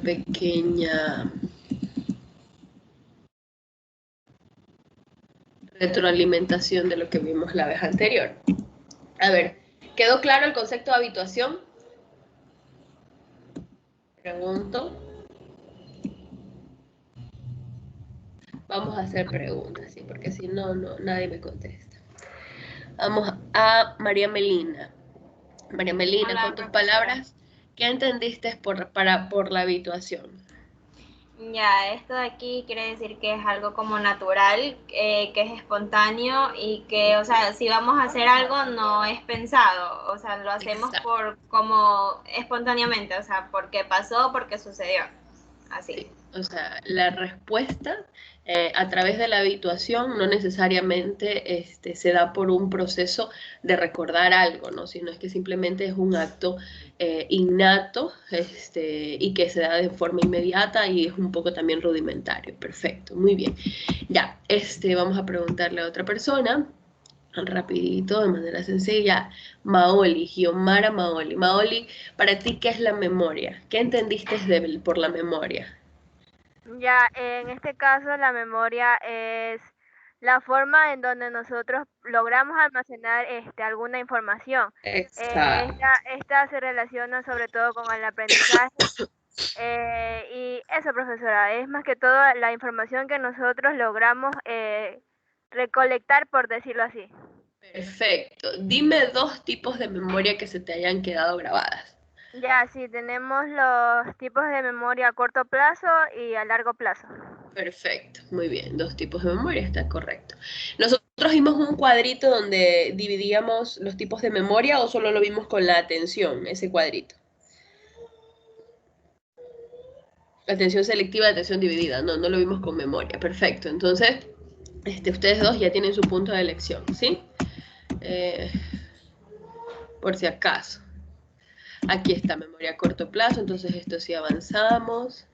pequeña retroalimentación de lo que vimos la vez anterior. A ver, ¿quedó claro el concepto de habituación? Pregunto. Vamos a hacer preguntas, ¿sí? Porque si no, nadie me contesta. Vamos a María Melina. María Melina, Hola, con tus profesora. palabras, ¿qué entendiste por la habituación? Ya, esto de aquí quiere decir que es algo como natural, que es espontáneo y que, o sea, si vamos a hacer algo no es pensado, o sea, lo hacemos Exacto. por como espontáneamente, o sea, porque pasó, porque sucedió, así. Sí, o sea, la respuesta a través de la habituación no necesariamente se da por un proceso de recordar algo, ¿no? Sino es que simplemente es un acto innato y que se da de forma inmediata y es un poco también rudimentario. Perfecto, muy bien. Ya, vamos a preguntarle a otra persona, rapidito, de manera sencilla. Maoli, Giomara Maoli. Maoli, para ti, ¿qué es la memoria? ¿Qué entendiste por la memoria? Ya, en este caso la memoria es la forma en donde nosotros logramos almacenar alguna información. Exacto. Esta se relaciona sobre todo con el aprendizaje. Y eso, profesora, es más que todo la información que nosotros logramos recolectar, por decirlo así. Perfecto. Dime dos tipos de memoria que se te hayan quedado grabadas. Ya, sí, tenemos los tipos de memoria a corto plazo y a largo plazo. Perfecto, muy bien. Dos tipos de memoria, está correcto. ¿Nosotros vimos un cuadrito donde dividíamos los tipos de memoria o solo lo vimos con la atención, ese cuadrito? Atención selectiva, atención dividida. No, no lo vimos con memoria. Perfecto. Entonces, ustedes dos ya tienen su punto de elección, ¿sí? Por si acaso. Aquí está memoria a corto plazo, entonces esto sí avanzamos.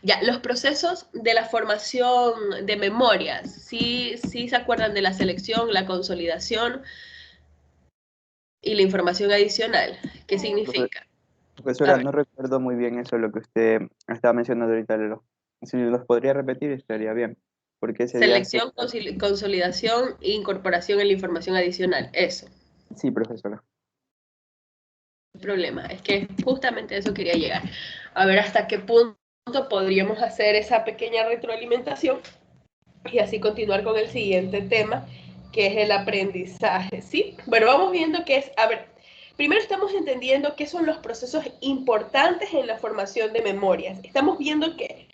Ya, los procesos de la formación de memorias, sí, sí se acuerdan de la selección, la consolidación y la información adicional. ¿Qué significa? A Profesora, ver, no recuerdo muy bien eso, lo que usted estaba mencionando ahorita. Si los podría repetir, estaría bien. Porque ese día se... selección, consolidación e incorporación en la información adicional. Eso. Sí, profesora. El problema es que justamente a eso quería llegar. A ver hasta qué punto podríamos hacer esa pequeña retroalimentación y así continuar con el siguiente tema, que es el aprendizaje, ¿sí? Bueno, vamos viendo qué es, a ver, primero estamos entendiendo qué son los procesos importantes en la formación de memorias. Estamos viendo que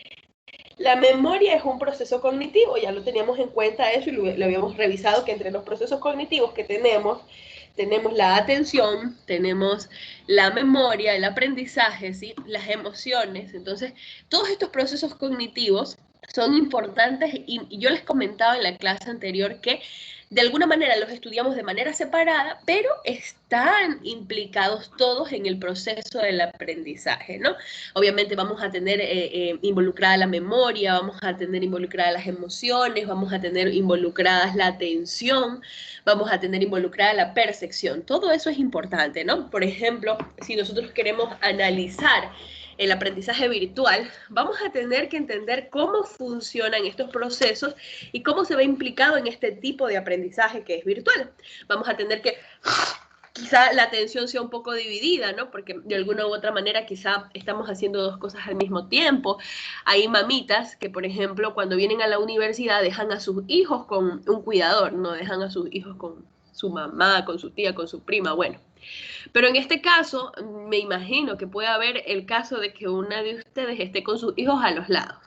la memoria es un proceso cognitivo, ya lo teníamos en cuenta eso y lo habíamos revisado, que entre los procesos cognitivos que tenemos la atención, tenemos la memoria, el aprendizaje, ¿sí? Las emociones. Entonces, todos estos procesos cognitivos son importantes y yo les comentaba en la clase anterior que de alguna manera los estudiamos de manera separada, pero están implicados todos en el proceso del aprendizaje, ¿no? Obviamente vamos a tener involucrada la memoria, vamos a tener involucradas las emociones, vamos a tener involucradas la atención, vamos a tener involucrada la percepción. Todo eso es importante, ¿no? Por ejemplo, si nosotros queremos analizar el aprendizaje virtual, vamos a tener que entender cómo funcionan estos procesos y cómo se ve implicado en este tipo de aprendizaje que es virtual. Vamos a tener que quizá la atención sea un poco dividida, ¿no? Porque de alguna u otra manera quizá estamos haciendo dos cosas al mismo tiempo. Hay mamitas que, por ejemplo, cuando vienen a la universidad dejan a sus hijos con un cuidador, no dejan a sus hijos con su mamá, con su tía, con su prima, bueno. Pero en este caso, me imagino que puede haber el caso de que una de ustedes esté con sus hijos a los lados,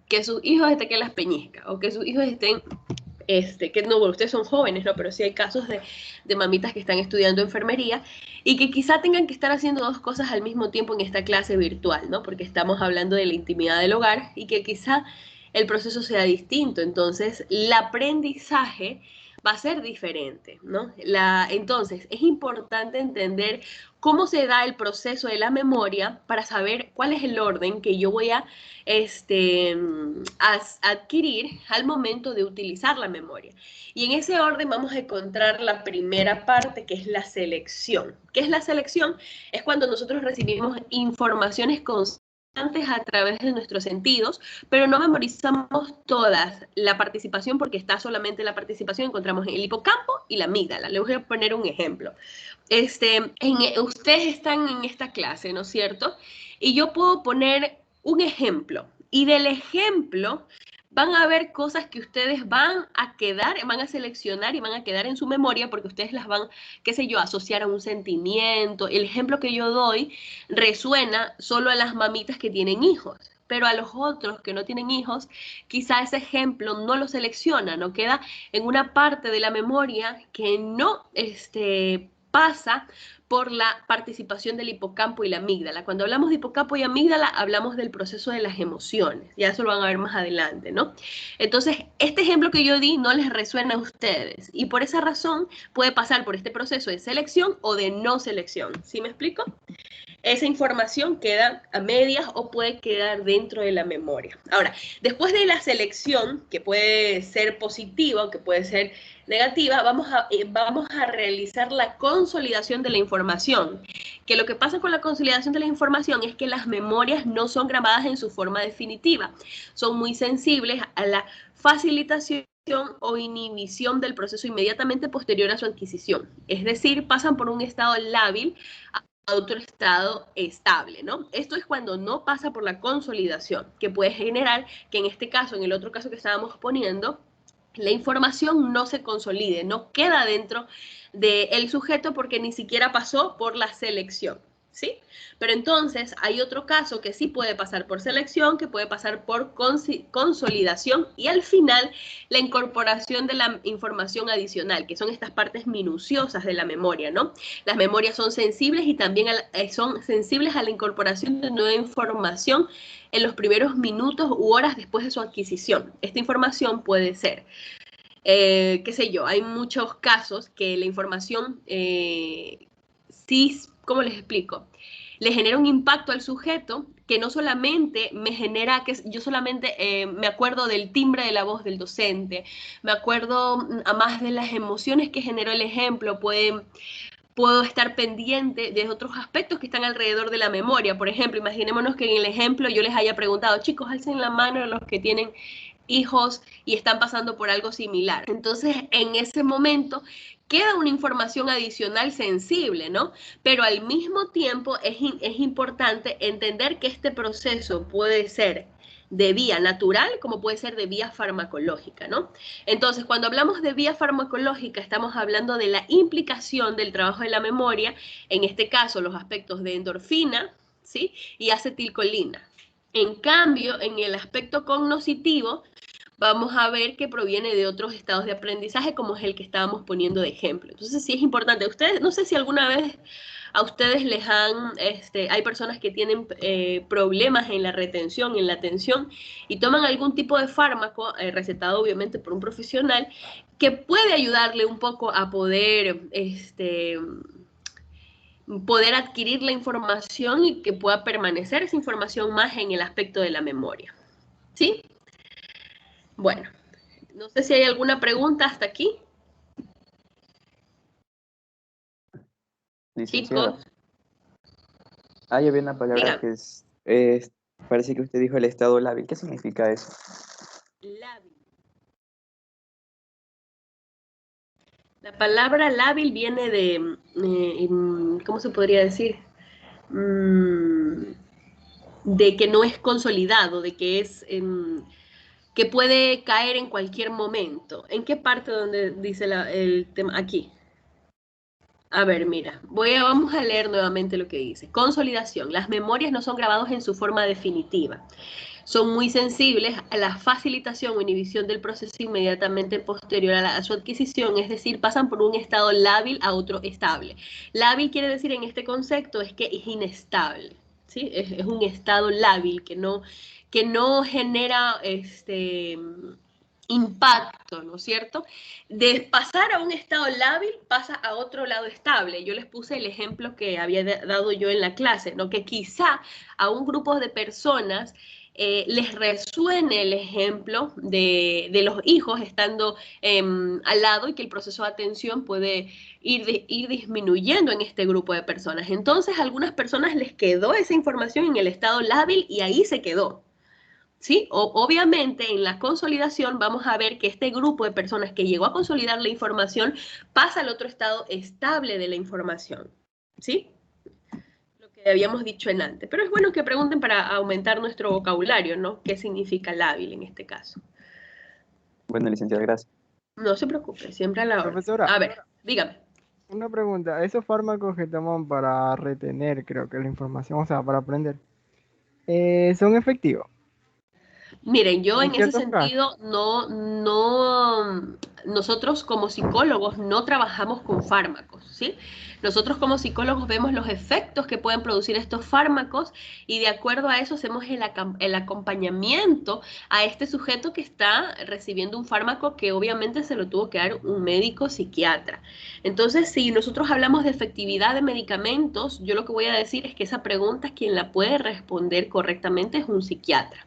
que sus hijos estén que las peñizca, o que sus hijos estén que no, bueno, ustedes son jóvenes, ¿no? Pero sí hay casos de mamitas que están estudiando enfermería y que quizá tengan que estar haciendo dos cosas al mismo tiempo en esta clase virtual, ¿no? Porque estamos hablando de la intimidad del hogar y que quizá el proceso sea distinto. Entonces, el aprendizaje va a ser diferente, ¿no? Entonces, es importante entender cómo se da el proceso de la memoria para saber cuál es el orden que yo voy a adquirir al momento de utilizar la memoria. Y en ese orden vamos a encontrar la primera parte, que es la selección. ¿Qué es la selección? Es cuando nosotros recibimos informaciones a través de nuestros sentidos, pero no memorizamos todas la participación porque está solamente la participación, encontramos el hipocampo y la amígdala. Les voy a poner un ejemplo. Ustedes están en esta clase, ¿no es cierto? Y yo puedo poner un ejemplo, y del ejemplo van a ver cosas que ustedes van a seleccionar y van a quedar en su memoria porque ustedes las van, qué sé yo, a asociar a un sentimiento. El ejemplo que yo doy resuena solo a las mamitas que tienen hijos, pero a los otros que no tienen hijos, quizá ese ejemplo no lo selecciona, no queda en una parte de la memoria que no pasa por la participación del hipocampo y la amígdala. Cuando hablamos de hipocampo y amígdala, hablamos del proceso de las emociones. Ya eso lo van a ver más adelante, ¿no? Entonces, este ejemplo que yo di no les resuena a ustedes. Y por esa razón puede pasar por este proceso de selección o de no selección. ¿Sí me explico? Esa información queda a medias o puede quedar dentro de la memoria. Ahora, después de la selección, que puede ser positiva o que puede ser negativa, vamos a realizar la consolidación de la información. Que lo que pasa con la consolidación de la información es que las memorias no son grabadas en su forma definitiva. Son muy sensibles a la facilitación o inhibición del proceso inmediatamente posterior a su adquisición. Es decir, pasan por un estado lábil a otro estado estable, ¿no? Esto es cuando no pasa por la consolidación, que puede generar que en este caso, en el otro caso que estábamos poniendo, la información no se consolide, no queda dentro del sujeto porque ni siquiera pasó por la selección, ¿sí? Pero entonces hay otro caso que sí puede pasar por selección, que puede pasar por consolidación y al final la incorporación de la información adicional, que son estas partes minuciosas de la memoria, ¿no? Las memorias son sensibles y también son sensibles a la incorporación de nueva información en los primeros minutos u horas después de su adquisición. Esta información puede ser, qué sé yo, hay muchos casos que la información, sí, ¿cómo les explico? Le genera un impacto al sujeto que no solamente me genera, que yo solamente me acuerdo del timbre de la voz del docente, me acuerdo a más de las emociones que generó el ejemplo, puedo estar pendiente de otros aspectos que están alrededor de la memoria. Por ejemplo, imaginémonos que en el ejemplo yo les haya preguntado, chicos, alcen la mano los que tienen hijos y están pasando por algo similar. Entonces, en ese momento queda una información adicional sensible, ¿no? Pero al mismo tiempo es importante entender que este proceso puede ser de vía natural como puede ser de vía farmacológica, ¿no? Entonces, cuando hablamos de vía farmacológica, estamos hablando de la implicación del trabajo de la memoria, en este caso los aspectos de endorfina, ¿sí? Y acetilcolina. En cambio, en el aspecto cognoscitivo, vamos a ver que proviene de otros estados de aprendizaje, como es el que estábamos poniendo de ejemplo. Entonces, sí es importante. Ustedes, no sé si alguna vez a ustedes les hay personas que tienen problemas en la retención, en la atención, y toman algún tipo de fármaco, recetado obviamente por un profesional, que puede ayudarle un poco a poder, poder adquirir la información y que pueda permanecer esa información más en el aspecto de la memoria. ¿Sí? Bueno, no sé si hay alguna pregunta hasta aquí. Licenciada. Chicos. Ah, ya vi una palabra Diga. que parece que usted dijo el estado lábil. ¿Qué significa eso? Lábil. La palabra lábil viene de, ¿cómo se podría decir? De que no es consolidado, de que es, que puede caer en cualquier momento. ¿En qué parte donde dice el tema? Aquí. A ver, mira, vamos a leer nuevamente lo que dice. Consolidación. Las memorias no son grabados en su forma definitiva. Son muy sensibles a la facilitación o inhibición del proceso inmediatamente posterior a su adquisición, es decir, pasan por un estado lábil a otro estable. Lábil quiere decir en este concepto es que es inestable, ¿sí? Es un estado lábil que no genera impacto, ¿no es cierto? De pasar a un estado lábil pasa a otro lado estable. Yo les puse el ejemplo que había dado yo en la clase, ¿no? Que quizá a un grupo de personas les resuene el ejemplo de los hijos estando al lado y que el proceso de atención puede ir disminuyendo en este grupo de personas. Entonces, a algunas personas les quedó esa información en el estado lábil y ahí se quedó. ¿Sí? Obviamente en la consolidación vamos a ver que este grupo de personas que llegó a consolidar la información pasa al otro estado estable de la información. ¿Sí? Lo que habíamos dicho en antes. Pero es bueno que pregunten para aumentar nuestro vocabulario, ¿no? ¿Qué significa lábil en este caso? Bueno, licenciada, gracias. No se preocupe, siempre a la orden. Profesora, A ver, dígame. una pregunta. Esos fármacos que toman para retener, creo que la información, o sea, para aprender, ¿son efectivos? Miren, yo En en ese ciertos casos. sentido nosotros como psicólogos no trabajamos con fármacos, ¿sí? Nosotros como psicólogos vemos los efectos que pueden producir estos fármacos y de acuerdo a eso hacemos el acompañamiento a este sujeto que está recibiendo un fármaco que obviamente se lo tuvo que dar un médico psiquiatra. Entonces, si nosotros hablamos de efectividad de medicamentos, yo lo que voy a decir es que esa pregunta quien la puede responder correctamente es un psiquiatra.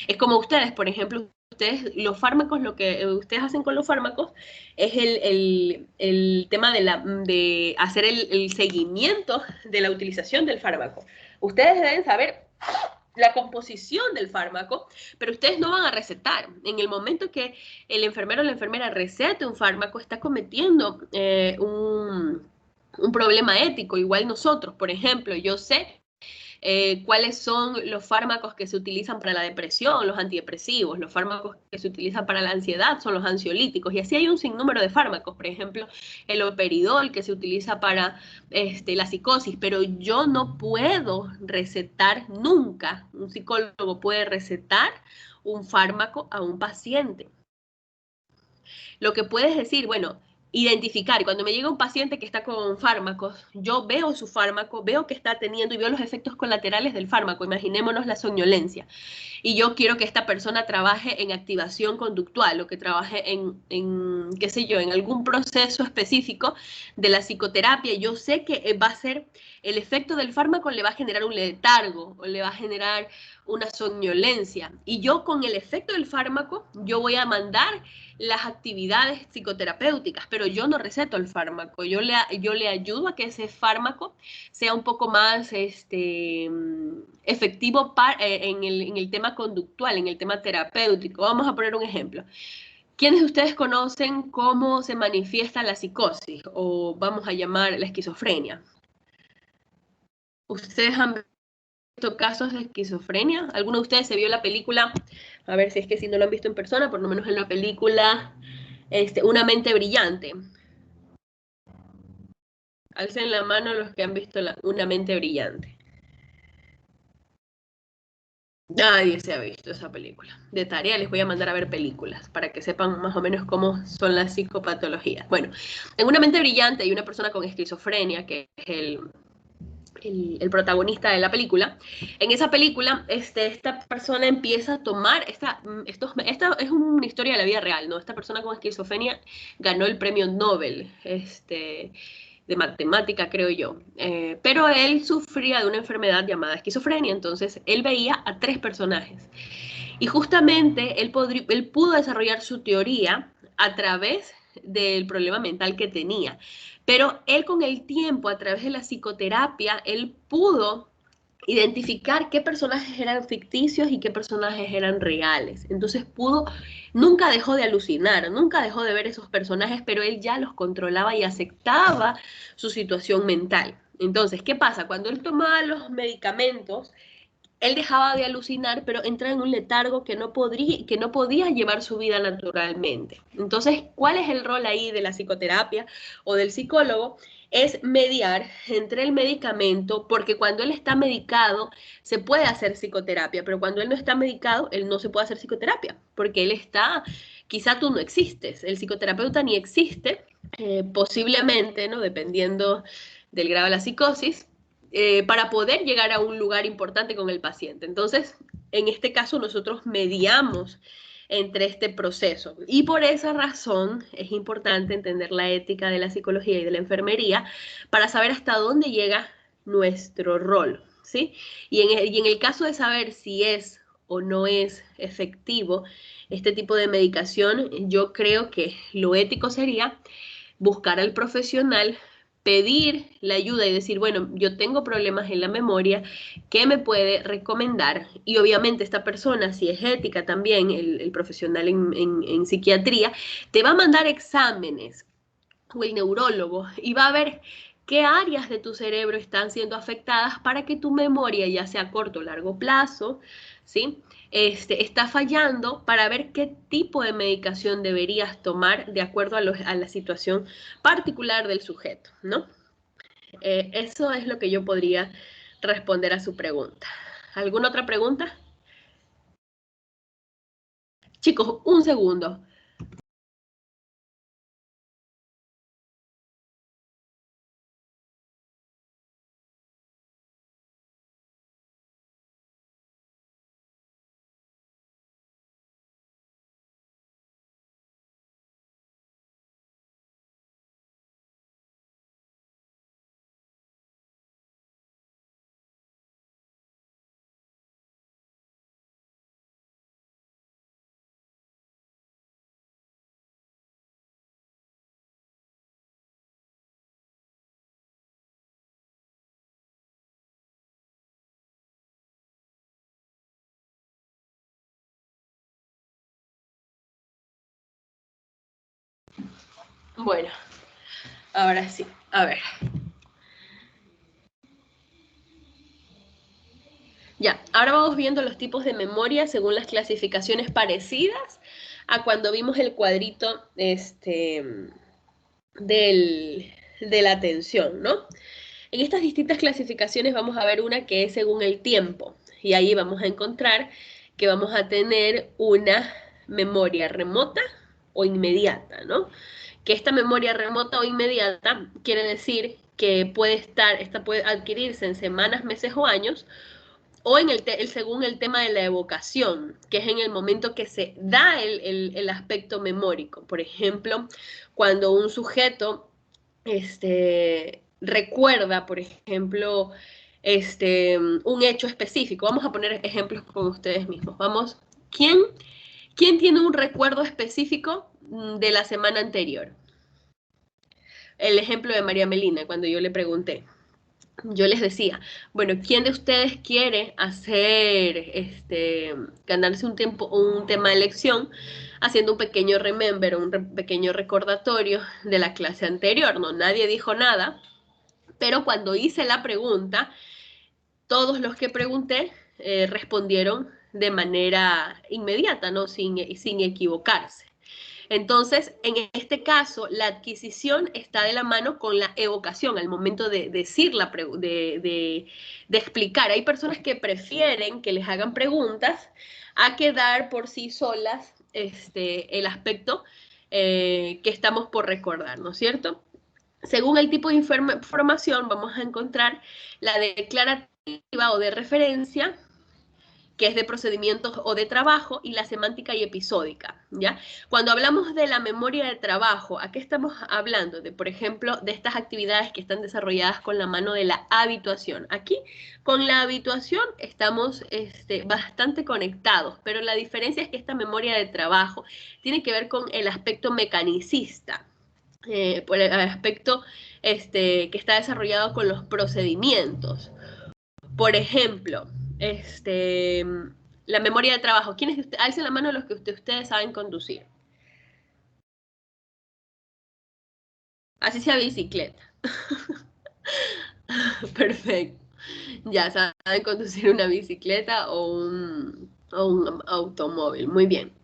Es como ustedes, por ejemplo, ustedes, los fármacos, lo que ustedes hacen con los fármacos es el tema de hacer el seguimiento de la utilización del fármaco. Ustedes deben saber la composición del fármaco, pero ustedes no van a recetar. En el momento que el enfermero o la enfermera recete un fármaco, está cometiendo un problema ético. Igual nosotros, por ejemplo, yo sé cuáles son los fármacos que se utilizan para la depresión, los antidepresivos, los fármacos que se utilizan para la ansiedad son los ansiolíticos, y así hay un sinnúmero de fármacos, por ejemplo, el operidol que se utiliza para la psicosis, pero yo no puedo recetar nunca, un psicólogo puede recetar un fármaco a un paciente. Lo que puedes decir, bueno, identificar. Cuando me llega un paciente que está con fármacos, yo veo su fármaco, veo que está teniendo y veo los efectos colaterales del fármaco. Imaginémonos la somnolencia. Y yo quiero que esta persona trabaje en activación conductual o que trabaje qué sé yo, en algún proceso específico de la psicoterapia. Yo sé que va a ser, el efecto del fármaco le va a generar un letargo o le va a generar una somnolencia. Y yo con el efecto del fármaco, yo voy a mandar las actividades psicoterapéuticas, pero yo no receto el fármaco, yo le ayudo a que ese fármaco sea un poco más efectivo en el tema conductual, en el tema terapéutico. Vamos a poner un ejemplo. ¿Quiénes de ustedes conocen cómo se manifiesta la psicosis o vamos a llamar la esquizofrenia? ¿Ustedes han visto casos de esquizofrenia? ¿Alguno de ustedes se vio la película? A ver si es que si no lo han visto en persona, por lo menos en la película Una mente brillante. Alcen la mano los que han visto Una mente brillante. Nadie se ha visto esa película. De tarea les voy a mandar a ver películas para que sepan más o menos cómo son las psicopatologías. Bueno, en Una mente brillante hay una persona con esquizofrenia que es el protagonista de la película. En esa película, esta persona empieza a tomar, esta es una historia de la vida real, ¿no? Esta persona con esquizofrenia ganó el premio Nobel, de matemática, creo yo. Pero él sufría de una enfermedad llamada esquizofrenia, entonces él veía a 3 personajes. Y justamente él pudo desarrollar su teoría a través del problema mental que tenía. Pero él con el tiempo, a través de la psicoterapia, él pudo identificar qué personajes eran ficticios y qué personajes eran reales. Entonces nunca dejó de alucinar, nunca dejó de ver esos personajes, pero él ya los controlaba y aceptaba su situación mental. Entonces, ¿qué pasa? Cuando él tomaba los medicamentos, él dejaba de alucinar, pero entraba en un letargo que no podía llevar su vida naturalmente. Entonces, ¿cuál es el rol ahí de la psicoterapia o del psicólogo? Es mediar entre el medicamento, porque cuando él está medicado se puede hacer psicoterapia, pero cuando él no está medicado, él no se puede hacer psicoterapia, porque quizá tú no existes, el psicoterapeuta ni existe, posiblemente, ¿no? Dependiendo del grado de la psicosis, para poder llegar a un lugar importante con el paciente. Entonces, en este caso, nosotros mediamos entre este proceso. Y por esa razón es importante entender la ética de la psicología y de la enfermería para saber hasta dónde llega nuestro rol, ¿sí? Y en el caso de saber si es o no es efectivo este tipo de medicación, yo creo que lo ético sería buscar al profesional, pedir la ayuda y decir, bueno, yo tengo problemas en la memoria, ¿qué me puede recomendar? Y obviamente esta persona, si es ética también, el profesional en psiquiatría, te va a mandar exámenes, o el neurólogo, y va a ver qué áreas de tu cerebro están siendo afectadas para que tu memoria, ya sea a corto o largo plazo, ¿sí? Está fallando, para ver qué tipo de medicación deberías tomar de acuerdo a la situación particular del sujeto, ¿no? Eso es lo que yo podría responder a su pregunta. ¿Alguna otra pregunta? Chicos, un segundo. Bueno, ahora sí, a ver. Ya, ahora vamos viendo los tipos de memoria según las clasificaciones parecidas a cuando vimos el cuadrito de la atención, ¿no? En estas distintas clasificaciones vamos a ver una que es según el tiempo, y ahí vamos a encontrar que vamos a tener una memoria remota o inmediata, ¿no? Que esta memoria remota o inmediata quiere decir que esta puede adquirirse en semanas, meses o años, o según el tema de la evocación, que es en el momento que se da el aspecto memórico. Por ejemplo, cuando un sujeto recuerda, por ejemplo, un hecho específico. Vamos a poner ejemplos con ustedes mismos. Vamos, ¿quién tiene un recuerdo específico de la semana anterior? El ejemplo de María Melina, cuando yo le pregunté. Yo les decía, bueno, ¿quién de ustedes quiere ganarse un tema de lección haciendo un pequeño remember, pequeño recordatorio de la clase anterior? No, nadie dijo nada, pero cuando hice la pregunta, todos los que pregunté respondieron de manera inmediata, ¿no? Sin equivocarse. Entonces, en este caso, la adquisición está de la mano con la evocación al momento de decir de explicar. Hay personas que prefieren que les hagan preguntas a quedar por sí solas el aspecto que estamos por recordar, ¿no es cierto? Según el tipo de información, vamos a encontrar la declarativa o de referencia, que es de procedimientos o de trabajo, y la semántica y episódica, ¿ya? Cuando hablamos de la memoria de trabajo, ¿a qué estamos hablando? Por ejemplo, de estas actividades que están desarrolladas con la mano de la habituación. Aquí, con la habituación, estamos bastante conectados, pero la diferencia es que esta memoria de trabajo tiene que ver con el aspecto mecanicista, por el aspecto que está desarrollado con los procedimientos. Por ejemplo, la memoria de trabajo. ¿Quiénes de ustedes? Alcen la mano los que ustedes saben conducir. Así sea bicicleta. Perfecto. Ya saben conducir una bicicleta o un automóvil. Muy bien.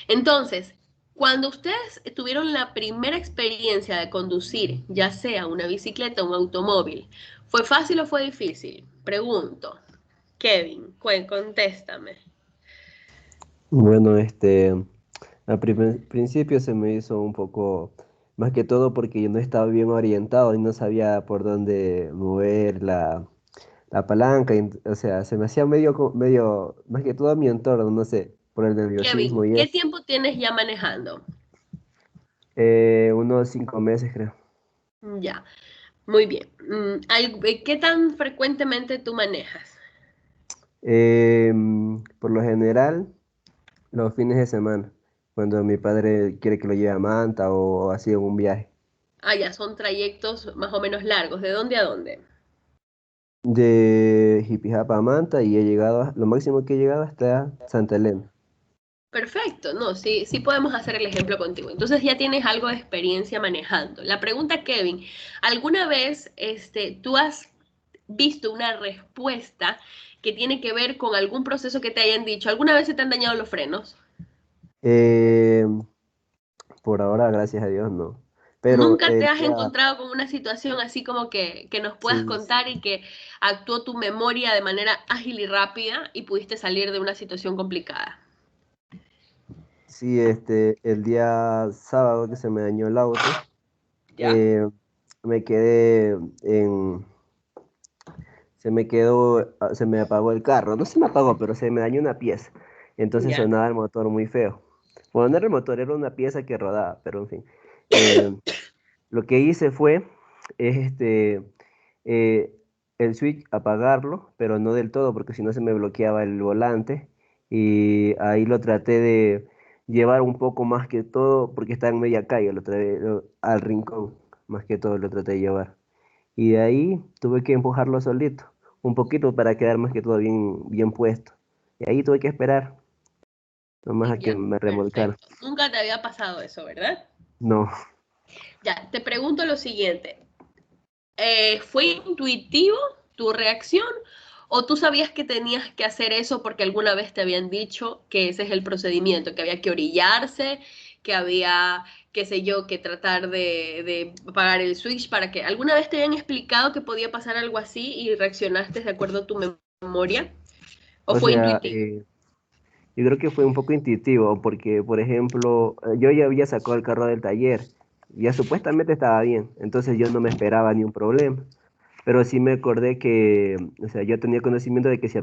Entonces, cuando ustedes tuvieron la primera experiencia de conducir, ya sea una bicicleta o un automóvil, ¿fue fácil o fue difícil? Pregunto. Kevin, contéstame. Bueno, al principio se me hizo un poco, más que todo porque yo no estaba bien orientado y no sabía por dónde mover la palanca, o sea, se me hacía medio, más que todo a mi entorno, no sé, por el nerviosismo Kevin, y ¿qué eso. tiempo tienes ya manejando? Unos 5 meses creo. Ya, muy bien. ¿Qué tan frecuentemente tú manejas? Por lo general, los fines de semana, cuando mi padre quiere que lo lleve a Manta o así en un viaje. Ah, ya, son trayectos más o menos largos. ¿De dónde a dónde? De Jipijapa a Manta y he llegado, lo máximo que he llegado hasta Santa Elena. Perfecto, no, sí, sí podemos hacer el ejemplo contigo. Entonces ya tienes algo de experiencia manejando. La pregunta, Kevin, ¿alguna vez tú has visto una respuesta que tiene que ver con algún proceso que te hayan dicho? ¿Alguna vez se te han dañado los frenos? Eh, por ahora, gracias a Dios, no. Pero ¿Nunca te el has día, encontrado con una situación así como que nos puedas sí, contar y que actuó tu memoria de manera ágil y rápida y pudiste salir de una situación complicada? sí, el día sábado que se me dañó el auto, ¿Ya? eh, me quedé en, se me apagó el carro. No se me apagó, pero se me dañó una pieza. Entonces ¿Ya? sonaba el motor muy feo. Bueno, no era el motor, era una pieza que rodaba, pero en fin. Eh, lo que hice fue, este, eh, el switch apagarlo, pero no del todo, porque si no se me bloqueaba el volante. Y ahí lo traté de llevar un poco más que todo, porque estaba en media calle, al rincón, más que todo lo traté de llevar. Y de ahí tuve que empujarlo solito, un poquito para quedar más que todo bien, bien puesto. Y ahí tuve que esperar, nomás a que Ya, me remolcara. perfecto. Nunca te había pasado eso, ¿verdad? No, Ya, te pregunto lo siguiente. ¿Fue intuitivo tu reacción o tú sabías que tenías que hacer eso porque alguna vez te habían dicho que ese es el procedimiento, que había que orillarse, que había, qué sé yo, que tratar de apagar el switch para que alguna vez te habían explicado que podía pasar algo así y reaccionaste de acuerdo a tu memoria? ¿O o fue sea, intuitivo? yo creo que fue un poco intuitivo, porque, por ejemplo, yo ya había sacado el carro del taller, ya supuestamente estaba bien, entonces yo no me esperaba ni un problema. Pero sí me acordé que, o sea, yo tenía conocimiento de que si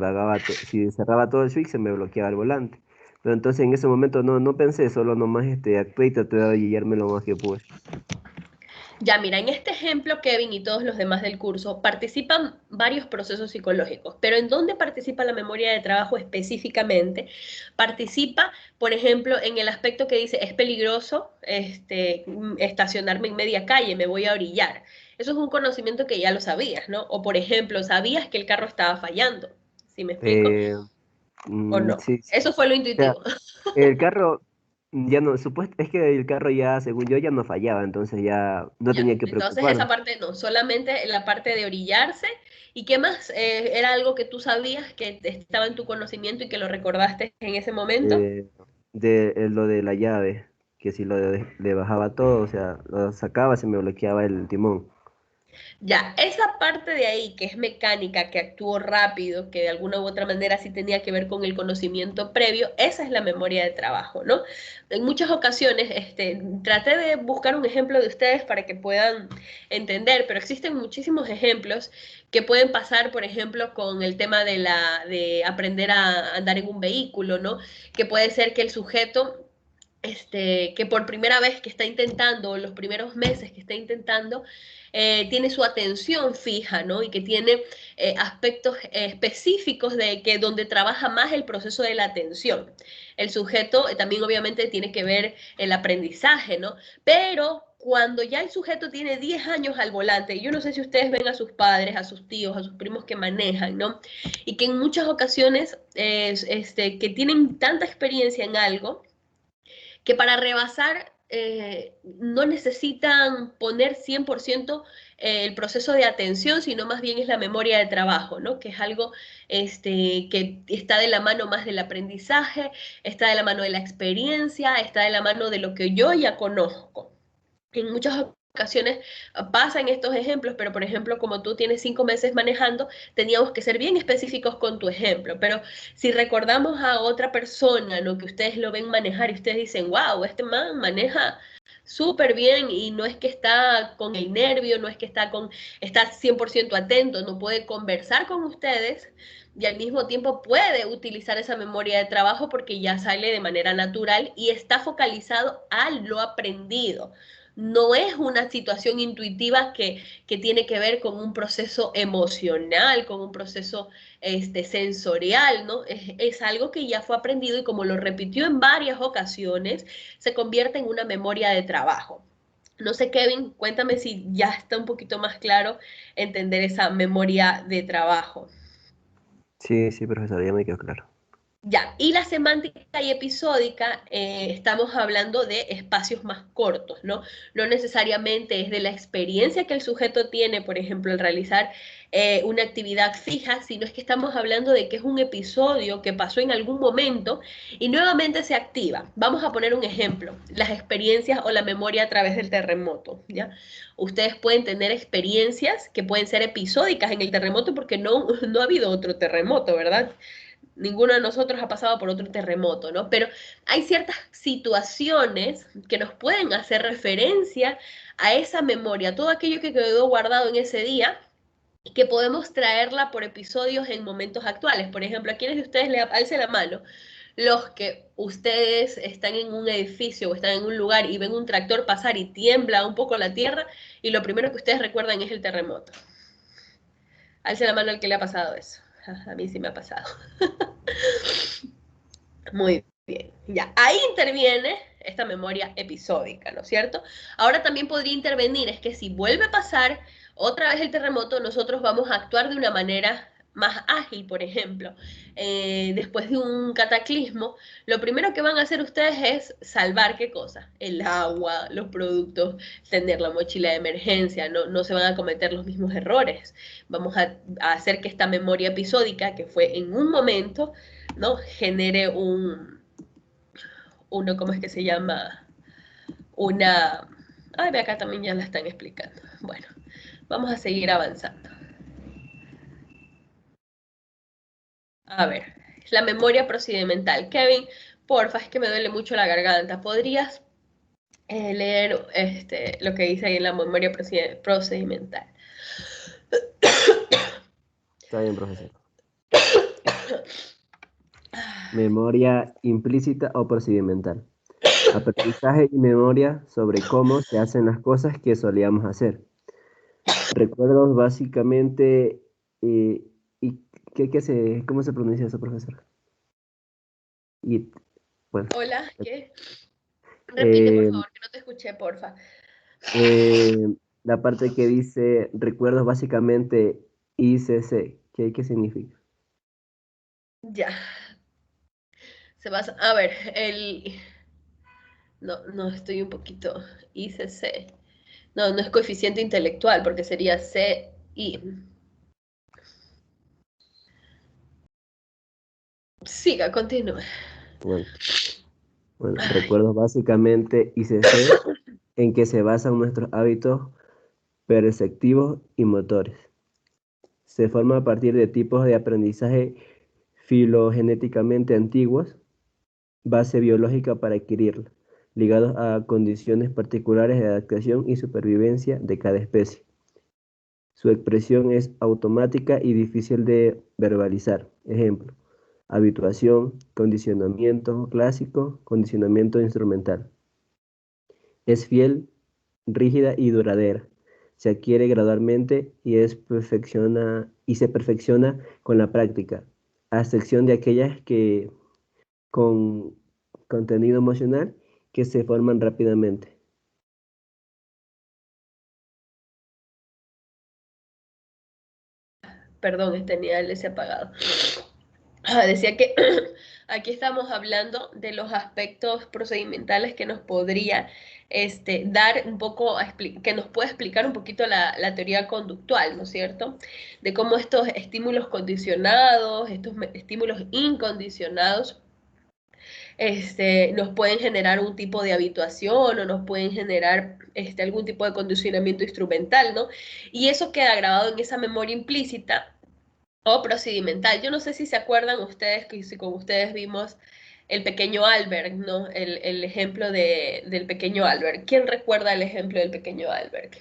cerraba todo el switch se me bloqueaba el volante. Pero entonces en ese momento no pensé, solo nomás actué y traté de guiarme lo más que pude. Ya, mira, en este ejemplo, Kevin y todos los demás del curso participan varios procesos psicológicos, pero ¿en dónde participa la memoria de trabajo específicamente? Participa, por ejemplo, en el aspecto que dice, es peligroso estacionarme en media calle, me voy a orillar. Eso es un conocimiento que ya lo sabías, ¿no? O, por ejemplo, sabías que el carro estaba fallando. ¿Sí me explico? Eh, ¿O no? sí, sí. Eso fue lo O sea, intuitivo. el carro ya no, es que el carro ya, según yo, ya no fallaba, entonces ya no Ya, tenía que entonces esa preocuparme. parte no, solamente la parte de orillarse. ¿Y qué más? ¿Era algo que tú sabías que estaba en tu conocimiento y que lo recordaste en ese momento? Eh, lo de la llave, que si le bajaba todo, o sea, lo sacaba, se me bloqueaba el timón. Ya, esa parte de ahí que es mecánica, que actuó rápido, que de alguna u otra manera sí tenía que ver con el conocimiento previo, esa es la memoria de trabajo, ¿no? En muchas ocasiones, traté de buscar un ejemplo de ustedes para que puedan entender, pero existen muchísimos ejemplos que pueden pasar, por ejemplo, con el tema de aprender a andar en un vehículo, ¿no? Que puede ser que el sujeto que por primera vez que está intentando, los primeros meses que está intentando, tiene su atención fija, ¿no? Y que tiene aspectos específicos de que donde trabaja más el proceso de la atención. El sujeto también obviamente tiene que ver el aprendizaje, ¿no? Pero cuando ya el sujeto tiene 10 años al volante, yo no sé si ustedes ven a sus padres, a sus tíos, a sus primos que manejan, ¿no? Y que en muchas ocasiones que tienen tanta experiencia en algo, que para rebasar no necesitan poner 100% el proceso de atención, sino más bien es la memoria de trabajo, ¿no? Que es algo que está de la mano más del aprendizaje, está de la mano de la experiencia, está de la mano de lo que yo ya conozco. En muchas ocasiones pasan estos ejemplos, pero por ejemplo, como tú tienes 5 meses manejando, teníamos que ser bien específicos con tu ejemplo. Pero si recordamos a otra persona, ¿no? Que ustedes lo ven manejar y ustedes dicen, wow, este man maneja súper bien y no es que está con el nervio, no es que está 100% atento, no puede conversar con ustedes y al mismo tiempo puede utilizar esa memoria de trabajo porque ya sale de manera natural y está focalizado a lo aprendido. no es una situación intuitiva que tiene que ver con un proceso emocional, con un proceso sensorial, ¿no? Es algo que ya fue aprendido y como lo repitió en varias ocasiones, se convierte en una memoria de trabajo. No sé, Kevin, cuéntame si ya está un poquito más claro entender esa memoria de trabajo. Sí, sí, profesor, ya me quedó claro. Ya, y la semántica y episódica, estamos hablando de espacios más cortos, ¿no? No necesariamente es de la experiencia que el sujeto tiene, por ejemplo, al realizar una actividad fija, sino es que estamos hablando de que es un episodio que pasó en algún momento y nuevamente se activa. Vamos a poner un ejemplo, las experiencias o la memoria a través del terremoto, ¿ya? Ustedes pueden tener experiencias que pueden ser episódicas en el terremoto porque no ha habido otro terremoto, ¿verdad? Ninguno de nosotros ha pasado por otro terremoto, ¿no? Pero hay ciertas situaciones que nos pueden hacer referencia a esa memoria, todo aquello que quedó guardado en ese día, que podemos traerla por episodios en momentos actuales. Por ejemplo, a quienes de ustedes le alcen la mano, los que ustedes están en un edificio o están en un lugar y ven un tractor pasar y tiembla un poco la tierra y lo primero que ustedes recuerdan es el terremoto. Alce la mano al que le ha pasado eso. A mí sí me ha pasado. Muy bien, ya. Ahí interviene esta memoria episódica, ¿no es cierto? Ahora también podría intervenir, es que si vuelve a pasar otra vez el terremoto, nosotros vamos a actuar de una manera más ágil, por ejemplo. Después de un cataclismo, lo primero que van a hacer ustedes es salvar, ¿qué cosa? El agua, los productos, tener la mochila de emergencia, no se van a cometer los mismos errores. Vamos a hacer que esta memoria episódica, que fue en un momento, ¿no? Genere ¿cómo es que se llama? Ay, ve acá también ya la están explicando. Bueno, vamos a seguir avanzando. A ver, la memoria procedimental. Kevin, porfa, es que me duele mucho la garganta. ¿Podrías leer lo que dice ahí en la memoria procedimental? Está bien, profesor. Memoria implícita o procedimental. Aprendizaje y memoria sobre cómo se hacen las cosas que solíamos hacer. Recuerdos básicamente, ¿y cómo se pronuncia eso, profesor? Y, bueno, Hola, ¿qué? Repite, por favor, que no te escuché, porfa. la parte que dice recuerdos básicamente ICC, ¿qué significa? Ya. A ver, no, estoy un poquito ICC. No es coeficiente intelectual, porque sería CI. Siga, continúe. Bueno, recuerdos básicamente ICC, en que se basan nuestros hábitos perceptivos y motores. Se forma a partir de tipos de aprendizaje filogenéticamente antiguos, base biológica para adquirirla, ligados a condiciones particulares de adaptación y supervivencia de cada especie. Su expresión es automática y difícil de verbalizar. Ejemplo, habituación, condicionamiento clásico, condicionamiento instrumental. Es fiel, rígida y duradera. Se adquiere gradualmente y se perfecciona con la práctica, a excepción de aquellas que con contenido emocional que se forman rápidamente. Perdón, tenía el ese apagado. Decía que aquí estamos hablando de los aspectos procedimentales que nos podría dar un poco, que nos puede explicar un poquito la teoría conductual, ¿no es cierto? De cómo estos estímulos condicionados, estos estímulos incondicionados, nos pueden generar un tipo de habituación o nos pueden generar algún tipo de condicionamiento instrumental, ¿no? Y eso queda grabado en esa memoria implícita o procedimental. Yo no sé si se acuerdan ustedes, que si con ustedes vimos el pequeño Albert, ¿no? El ejemplo del pequeño Albert. ¿Quién recuerda el ejemplo del pequeño Albert?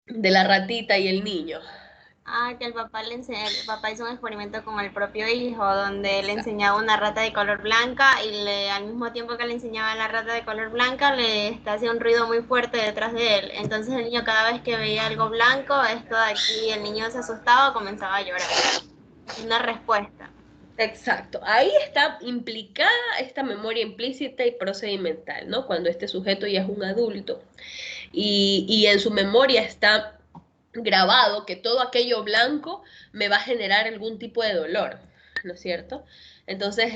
De la ratita y el niño. Que el papá hizo un experimento con el propio hijo, donde le Exacto. enseñaba una rata de color blanca y al mismo tiempo que le enseñaba la rata de color blanca, hacía un ruido muy fuerte detrás de él. Entonces el niño cada vez que veía algo blanco, esto de aquí, el niño se asustaba, comenzaba a llorar. Una respuesta. Exacto, ahí está implicada esta memoria implícita y procedimental, ¿no? Cuando este sujeto ya es un adulto y en su memoria está grabado que todo aquello blanco me va a generar algún tipo de dolor, ¿no es cierto? Entonces,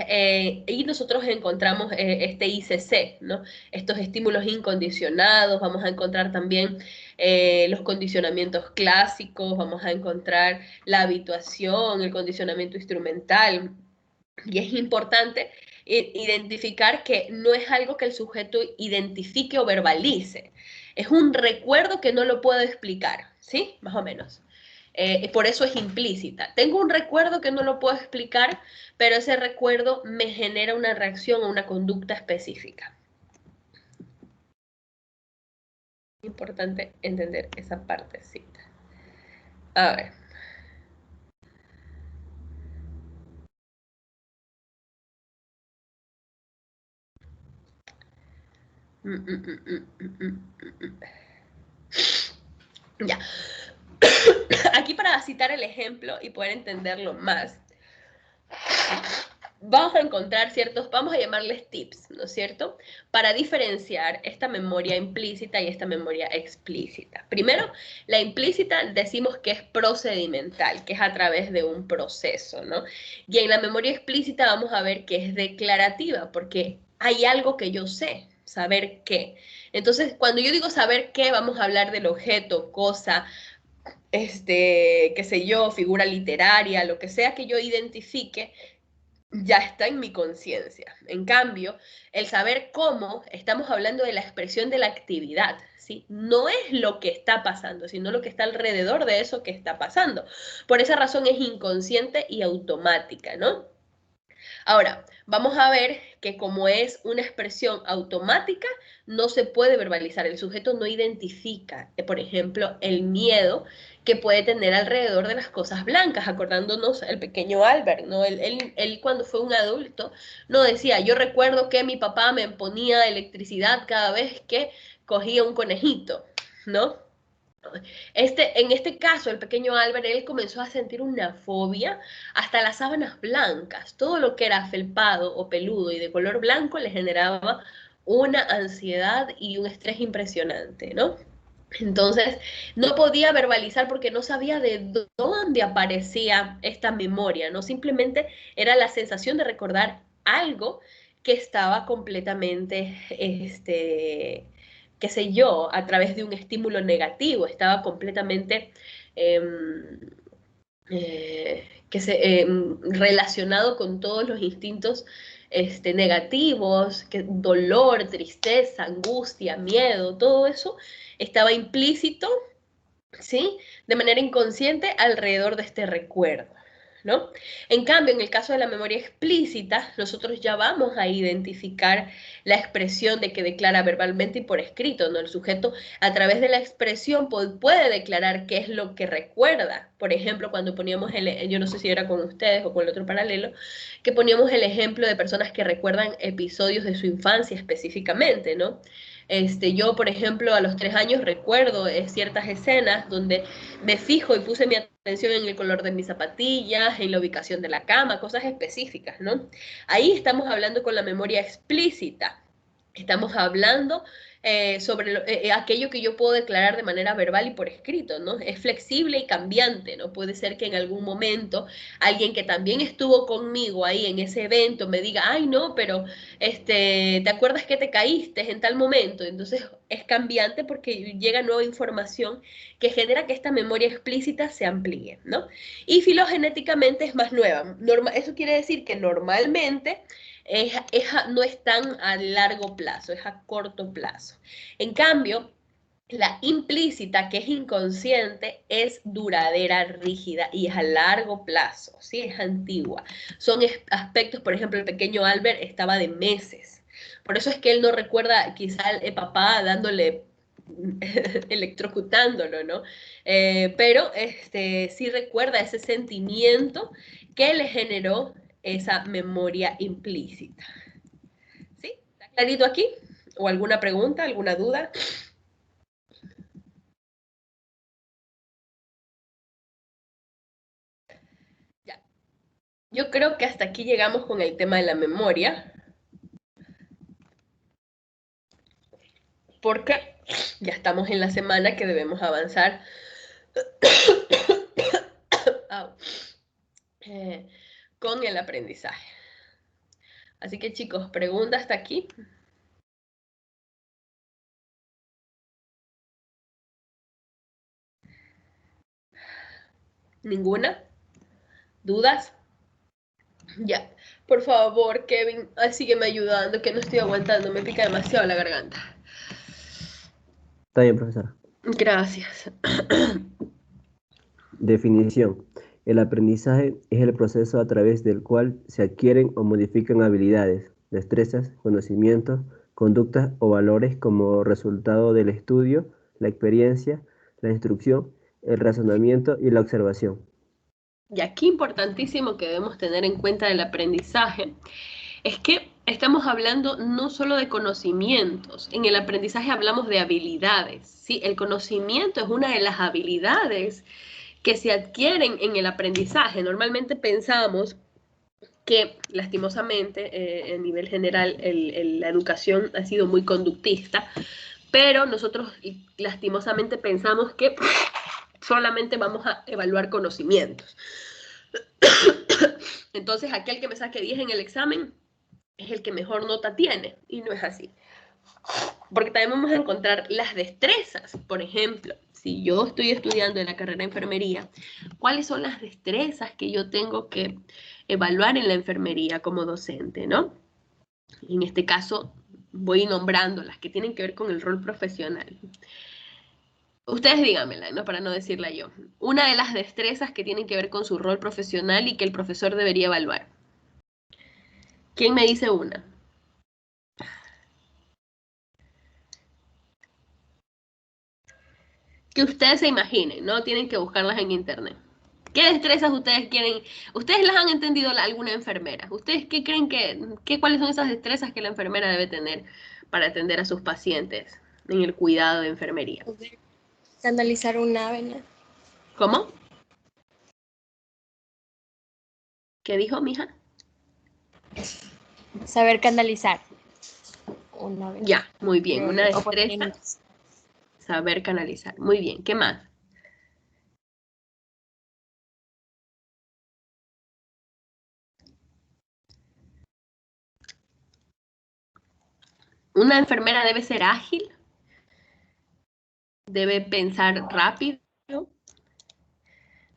y nosotros encontramos este ICC, ¿no? Estos estímulos incondicionados, vamos a encontrar también los condicionamientos clásicos, vamos a encontrar la habituación, el condicionamiento instrumental, y es importante identificar que no es algo que el sujeto identifique o verbalice, es un recuerdo que no lo puedo explicar, ¿sí? Más o menos. Por eso es implícita. Tengo un recuerdo que no lo puedo explicar, pero ese recuerdo me genera una reacción o una conducta específica. Es importante entender esa partecita. A ver. Ya. Aquí para citar el ejemplo y poder entenderlo más, vamos a encontrar vamos a llamarles tips, ¿no es cierto? Para diferenciar esta memoria implícita y esta memoria explícita. Primero, la implícita decimos que es procedimental, que es a través de un proceso, ¿no? Y en la memoria explícita vamos a ver que es declarativa, porque hay algo que yo sé, saber qué. Entonces, cuando yo digo saber qué, vamos a hablar del objeto, cosa, qué sé yo, figura literaria, lo que sea que yo identifique, ya está en mi conciencia. En cambio, el saber cómo, estamos hablando de la expresión de la actividad, ¿sí? No es lo que está pasando, sino lo que está alrededor de eso que está pasando. Por esa razón es inconsciente y automática, ¿no? Ahora, vamos a ver que como es una expresión automática, no se puede verbalizar. El sujeto no identifica, por ejemplo, el miedo que puede tener alrededor de las cosas blancas, acordándonos el pequeño Albert, ¿no? Él cuando fue un adulto, no decía, yo recuerdo que mi papá me ponía electricidad cada vez que cogía un conejito, ¿no? En este caso, el pequeño Albert, él comenzó a sentir una fobia hasta las sábanas blancas. Todo lo que era felpado o peludo y de color blanco le generaba una ansiedad y un estrés impresionante, ¿no? Entonces, no podía verbalizar porque no sabía de dónde aparecía esta memoria, ¿no? Simplemente era la sensación de recordar algo que estaba completamente, qué sé yo, a través de un estímulo negativo, estaba completamente relacionado con todos los instintos negativos, dolor, tristeza, angustia, miedo, todo eso estaba implícito, ¿sí? De manera inconsciente alrededor de este recuerdo, ¿no? En cambio, en el caso de la memoria explícita, nosotros ya vamos a identificar la expresión de que declara verbalmente y por escrito, ¿no? El sujeto a través de la expresión puede declarar qué es lo que recuerda. Por ejemplo, cuando poníamos yo no sé si era con ustedes o con el otro paralelo, que poníamos el ejemplo de personas que recuerdan episodios de su infancia específicamente, ¿no? Yo, por ejemplo, a los 3 años recuerdo ciertas escenas donde me fijo y puse mi atención en el color de mis zapatillas, en la ubicación de la cama, cosas específicas, ¿no? Ahí estamos hablando con la memoria explícita. Estamos hablando sobre aquello que yo puedo declarar de manera verbal y por escrito, ¿no? Es flexible y cambiante, ¿no? Puede ser que en algún momento alguien que también estuvo conmigo ahí en ese evento me diga, ay, no, pero ¿te acuerdas que te caíste en tal momento? Entonces es cambiante porque llega nueva información que genera que esta memoria explícita se amplíe, ¿no? Y filogenéticamente es más nueva. Eso quiere decir que normalmente no es tan a largo plazo, es a corto plazo. En cambio, la implícita, que es inconsciente, es duradera, rígida y es a largo plazo, ¿sí? Es antigua. Son aspectos, por ejemplo, el pequeño Albert estaba de meses. Por eso es que él no recuerda quizá el papá dándole electrocutándolo, ¿no? Pero sí recuerda ese sentimiento que le generó esa memoria implícita. ¿Sí? ¿Está clarito aquí? ¿O alguna pregunta, alguna duda? Ya. Yo creo que hasta aquí llegamos con el tema de la memoria. Porque ya estamos en la semana que debemos avanzar con el aprendizaje. Así que chicos, pregunta hasta aquí. ¿Ninguna? ¿Dudas? Ya. Por favor, Kevin, sígueme ayudando, que no estoy aguantando, me pica demasiado la garganta. Está bien, profesora. Gracias. Definición. El aprendizaje es el proceso a través del cual se adquieren o modifican habilidades, destrezas, conocimientos, conductas o valores como resultado del estudio, la experiencia, la instrucción, el razonamiento y la observación. Y aquí importantísimo que debemos tener en cuenta del aprendizaje es que estamos hablando no solo de conocimientos, en el aprendizaje hablamos de habilidades, ¿sí? El conocimiento es una de las habilidades que se adquieren en el aprendizaje. Normalmente pensamos que lastimosamente a nivel general la educación ha sido muy conductista, pero nosotros lastimosamente pensamos que solamente vamos a evaluar conocimientos. Entonces aquel que me saque 10 en el examen es el que mejor nota tiene, y no es así. Porque también vamos a encontrar las destrezas. Por ejemplo, si yo estoy estudiando en la carrera de enfermería, ¿cuáles son las destrezas que yo tengo que evaluar en la enfermería como docente, ¿no? En este caso, voy nombrando las que tienen que ver con el rol profesional. Ustedes díganmela, ¿no? Para no decirla yo. Una de las destrezas que tienen que ver con su rol profesional y que el profesor debería evaluar. ¿Quién me dice una? Que ustedes se imaginen, no tienen que buscarlas en internet. ¿Qué destrezas ustedes quieren? ¿Ustedes las han entendido alguna enfermera? ¿Ustedes qué creen cuáles son esas destrezas que la enfermera debe tener para atender a sus pacientes en el cuidado de enfermería? Poder canalizar una vena. ¿Cómo? ¿Qué dijo, mija? Saber canalizar una vena. Ya, muy bien. Una destreza. Saber canalizar. Muy bien. ¿Qué más? Una enfermera debe ser ágil, debe pensar rápido,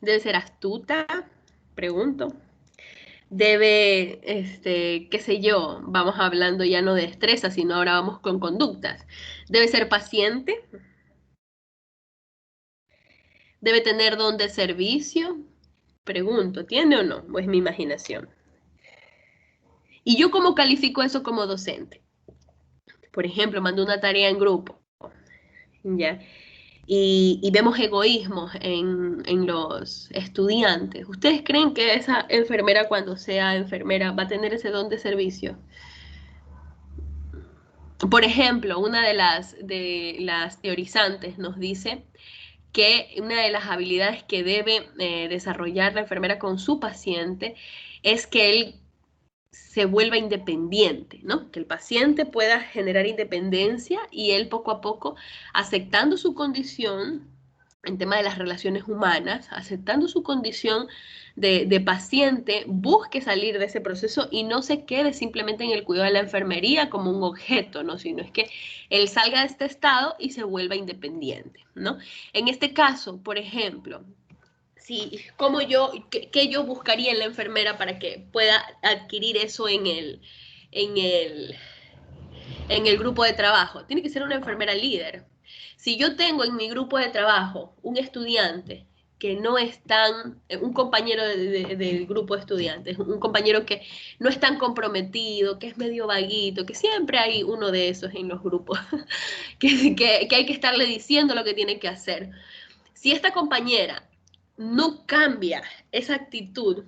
debe ser astuta, pregunto. Debe, qué sé yo, vamos hablando ya no de destreza, sino ahora vamos con conductas. Debe ser paciente. Debe tener don de servicio. Pregunto, ¿tiene o no? ¿O es mi imaginación? ¿Y yo cómo califico eso como docente? Por ejemplo, mando una tarea en grupo, ¿ya? Y vemos egoísmos en los estudiantes. ¿Ustedes creen que esa enfermera, cuando sea enfermera, va a tener ese don de servicio? Por ejemplo, una de las teorizantes nos dice que una de las habilidades que debe desarrollar la enfermera con su paciente es que él se vuelva independiente, ¿no? Que el paciente pueda generar independencia y él poco a poco, aceptando su condición en tema de las relaciones humanas, aceptando su condición de paciente, busque salir de ese proceso y no se quede simplemente en el cuidado de la enfermería como un objeto, ¿no? Sino es que él salga de este estado y se vuelva independiente, ¿no? En este caso, por ejemplo, sí, ¿qué yo buscaría en la enfermera para que pueda adquirir eso en el grupo de trabajo? Tiene que ser una enfermera líder. Si yo tengo en mi grupo de trabajo un estudiante que no están, un compañero del grupo de estudiantes, un compañero que no es tan comprometido, que es medio vaguito, que siempre hay uno de esos en los grupos, que hay que estarle diciendo lo que tiene que hacer. Si esta compañera no cambia esa actitud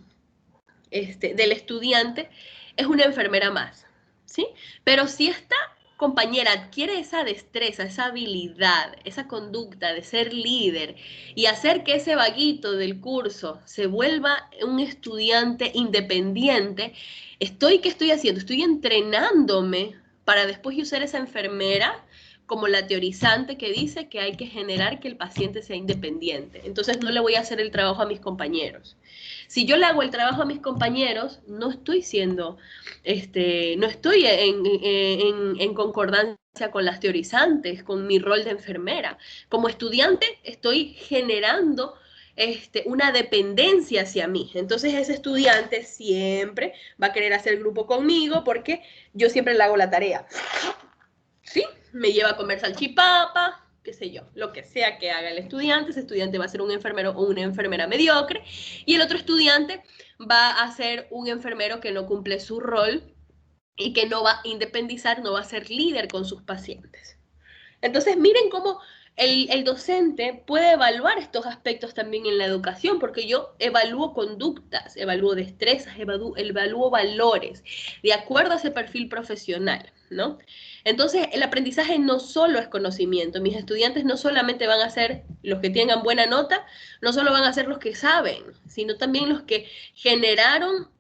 del estudiante, es una enfermera más, ¿sí? Pero si esta compañera adquiere esa destreza, esa habilidad, esa conducta de ser líder y hacer que ese vaguito del curso se vuelva un estudiante independiente, ¿qué estoy haciendo? Estoy entrenándome para después yo ser esa enfermera como la teorizante que dice que hay que generar que el paciente sea independiente. Entonces no le voy a hacer el trabajo a mis compañeros. Si yo le hago el trabajo a mis compañeros, no estoy siendo, no estoy en concordancia con las teorizantes, con mi rol de enfermera. Como estudiante estoy generando una dependencia hacia mí. Entonces ese estudiante siempre va a querer hacer grupo conmigo porque yo siempre le hago la tarea. ¿Sí? Me lleva a comer salchipapa, qué sé yo, lo que sea que haga el estudiante, ese estudiante va a ser un enfermero o una enfermera mediocre, y el otro estudiante va a ser un enfermero que no cumple su rol y que no va a independizar, no va a ser líder con sus pacientes. Entonces, miren cómo el docente puede evaluar estos aspectos también en la educación, porque yo evalúo conductas, evalúo destrezas, evalúo valores, de acuerdo a ese perfil profesional, ¿no? Entonces, el aprendizaje no solo es conocimiento. Mis estudiantes no solamente van a ser los que tengan buena nota, no solo van a ser los que saben, sino también los que generaron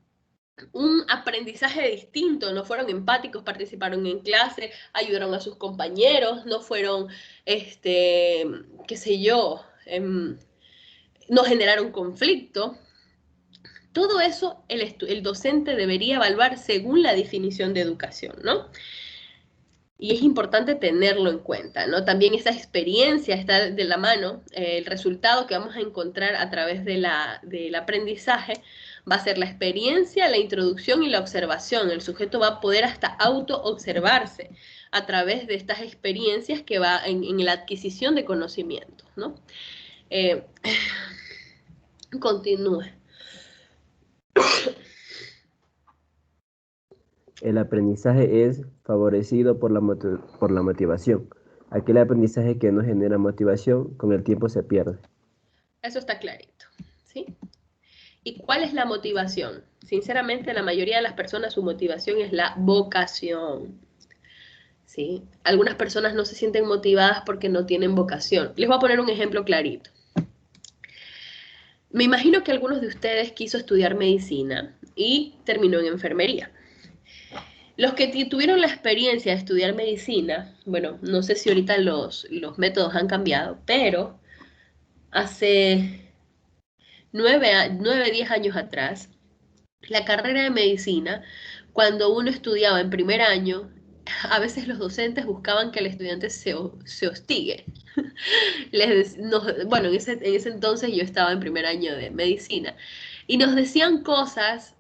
un aprendizaje distinto, no fueron empáticos, participaron en clase, ayudaron a sus compañeros, no fueron, qué sé yo, no generaron conflicto. Todo eso el docente debería evaluar según la definición de educación, ¿no? Y es importante tenerlo en cuenta, ¿no? También esa experiencia está de la mano, el resultado que vamos a encontrar a través del aprendizaje va a ser la experiencia, la introducción y la observación. El sujeto va a poder hasta auto-observarse a través de estas experiencias que va en la adquisición de conocimientos, ¿no? Continúe. El aprendizaje es favorecido por la motivación. Aquel aprendizaje que no genera motivación, con el tiempo se pierde. Eso está clarito, ¿sí? ¿Y cuál es la motivación? Sinceramente, la mayoría de las personas, su motivación es la vocación, ¿sí? Algunas personas no se sienten motivadas porque no tienen vocación. Les voy a poner un ejemplo clarito. Me imagino que algunos de ustedes quiso estudiar medicina y terminó en enfermería. Los que tuvieron la experiencia de estudiar medicina, bueno, no sé si ahorita los métodos han cambiado, pero hace 10 años atrás, la carrera de medicina, cuando uno estudiaba en primer año, a veces los docentes buscaban que el estudiante se hostigue. Bueno, en ese entonces yo estaba en primer año de medicina y nos decían cosas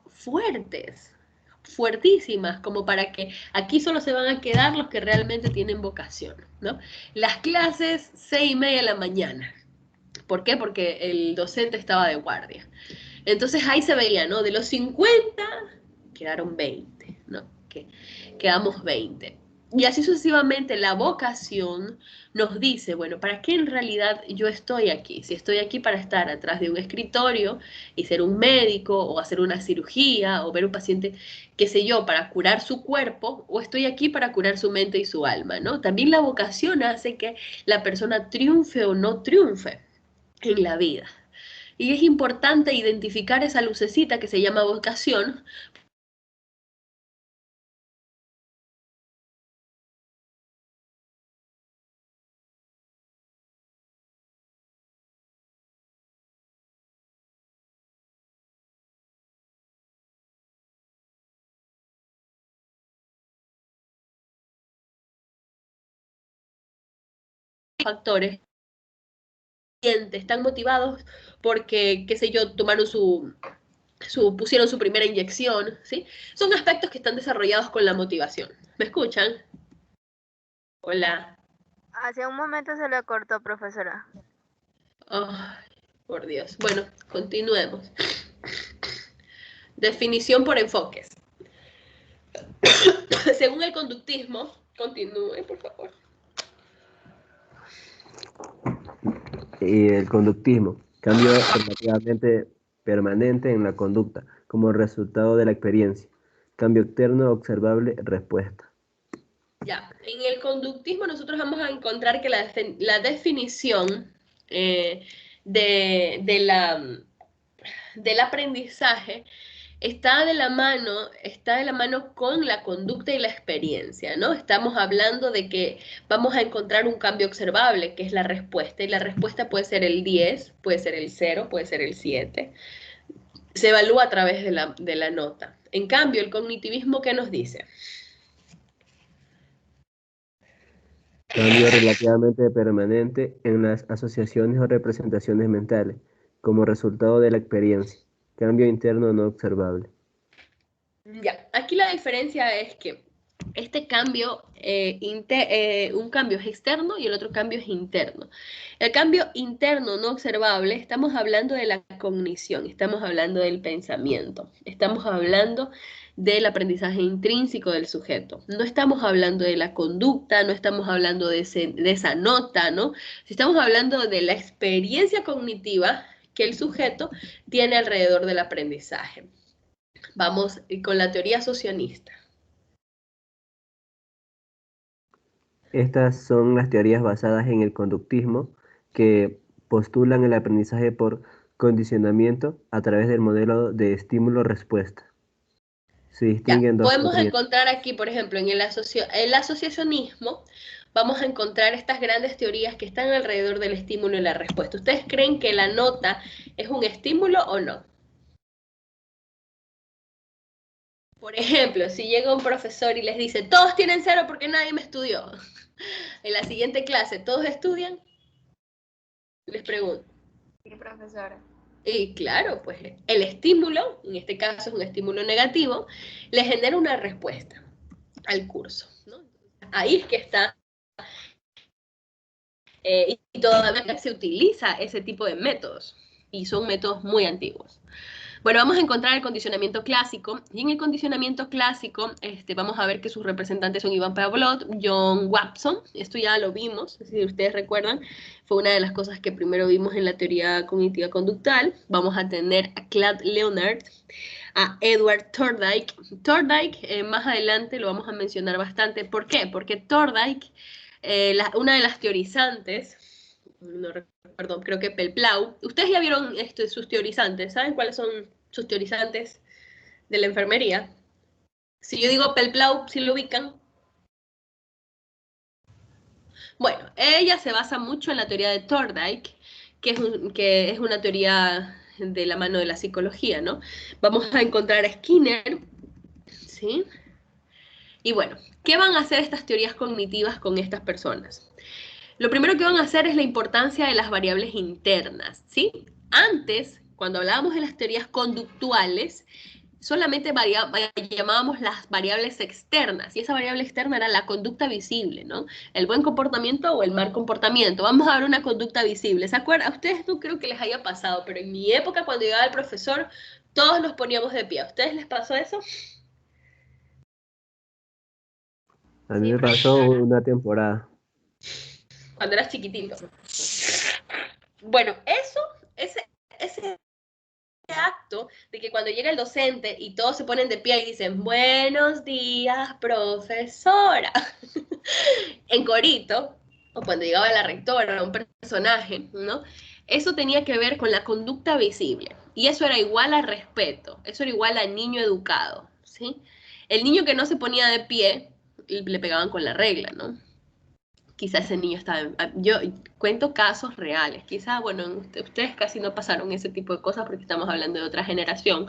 fuertísimas, como para que aquí solo se van a quedar los que realmente tienen vocación, ¿no? Las clases 6:30 de la mañana. ¿Por qué? Porque el docente estaba de guardia. Entonces ahí se veía, ¿no? De los 50 quedaron 20, ¿no? Quedamos 20. Y así sucesivamente la vocación nos dice, bueno, ¿para qué en realidad yo estoy aquí? Si estoy aquí para estar atrás de un escritorio y ser un médico o hacer una cirugía o ver un paciente, qué sé yo, para curar su cuerpo, o estoy aquí para curar su mente y su alma, ¿no? También la vocación hace que la persona triunfe o no triunfe en la vida. Y es importante identificar esa lucecita que se llama vocación. Factores están motivados porque, qué sé yo, tomaron pusieron su primera inyección, ¿sí? Son aspectos que están desarrollados con la motivación. ¿Me escuchan? Hola. Hace un momento se le cortó, profesora. Ay, por Dios. Bueno, continuemos. Definición por enfoques. Según el conductismo, continúe, por favor. Y el conductismo, cambio relativamente permanente en la conducta, como resultado de la experiencia. Cambio externo observable, respuesta. Ya, en el conductismo nosotros vamos a encontrar que la definición del aprendizaje está de la mano con la conducta y la experiencia, ¿no? Estamos hablando de que vamos a encontrar un cambio observable, que es la respuesta, y la respuesta puede ser el 10, puede ser el 0, puede ser el 7. Se evalúa a través de la nota. En cambio, el cognitivismo, ¿qué nos dice? Cambio relativamente permanente en las asociaciones o representaciones mentales, como resultado de la experiencia. Cambio interno no observable. Ya, aquí la diferencia es que este cambio, un cambio es externo y el otro cambio es interno. El cambio interno no observable, estamos hablando de la cognición, estamos hablando del pensamiento, estamos hablando del aprendizaje intrínseco del sujeto. No estamos hablando de la conducta, no estamos hablando de esa nota, ¿no? Estamos hablando de la experiencia cognitiva que el sujeto tiene alrededor del aprendizaje. Vamos con la teoría asociacionista. Estas son las teorías basadas en el conductismo que postulan el aprendizaje por condicionamiento a través del modelo de estímulo-respuesta. Se distinguen dos podemos corrientes. encontrar aquí, por ejemplo, en el asociacionismo, vamos a encontrar estas grandes teorías que están alrededor del estímulo y la respuesta. ¿Ustedes creen que la nota es un estímulo o no? Por ejemplo, si llega un profesor y les dice, todos tienen 0 porque nadie me estudió. En la siguiente clase, ¿todos estudian? Les pregunto. Sí, profesora. Y claro, pues el estímulo, en este caso es un estímulo negativo, le genera una respuesta al curso, ¿no? Ahí es que está, y todavía se utiliza ese tipo de métodos, y son métodos muy antiguos. Bueno, vamos a encontrar el condicionamiento clásico, y en el condicionamiento clásico vamos a ver que sus representantes son Ivan Pavlov, John Watson, esto ya lo vimos, si ustedes recuerdan, fue una de las cosas que primero vimos en la teoría cognitiva conductual. Vamos a tener a Claude Leonard, a Edward Thorndike. Thorndike, más adelante lo vamos a mencionar bastante. ¿Por qué? Porque Thorndike, una de las teorizantes, no recuerdo, creo que Pelplau. Ustedes ya vieron sus teorizantes, ¿saben cuáles son sus teorizantes de la enfermería? Si yo digo Pelplau, ¿sí lo ubican? Bueno, ella se basa mucho en la teoría de Thorndike, que es una teoría de la mano de la psicología, ¿no? Vamos a encontrar a Skinner, ¿sí? Y bueno, ¿qué van a hacer estas teorías cognitivas con estas personas? Lo primero que van a hacer es la importancia de las variables internas, ¿sí? Antes, cuando hablábamos de las teorías conductuales, solamente llamábamos las variables externas, y esa variable externa era la conducta visible, ¿no? El buen comportamiento o el mal comportamiento. Vamos a ver una conducta visible. ¿Se acuerdan? A ustedes no creo que les haya pasado, pero en mi época, cuando llegaba el profesor, todos nos poníamos de pie. ¿A ustedes les pasó eso? A mí me pasó una temporada. Cuando eras chiquitito. Bueno, ese acto de que cuando llega el docente y todos se ponen de pie y dicen, buenos días, profesora, en corito, o cuando llegaba la rectora, un personaje, ¿no? Eso tenía que ver con la conducta visible. Y eso era igual a respeto, eso era igual a niño educado, ¿sí? El niño que no se ponía de pie, le pegaban con la regla, ¿no? Quizás ese niño estaba... Yo cuento casos reales. Quizás, bueno, ustedes casi no pasaron ese tipo de cosas porque estamos hablando de otra generación.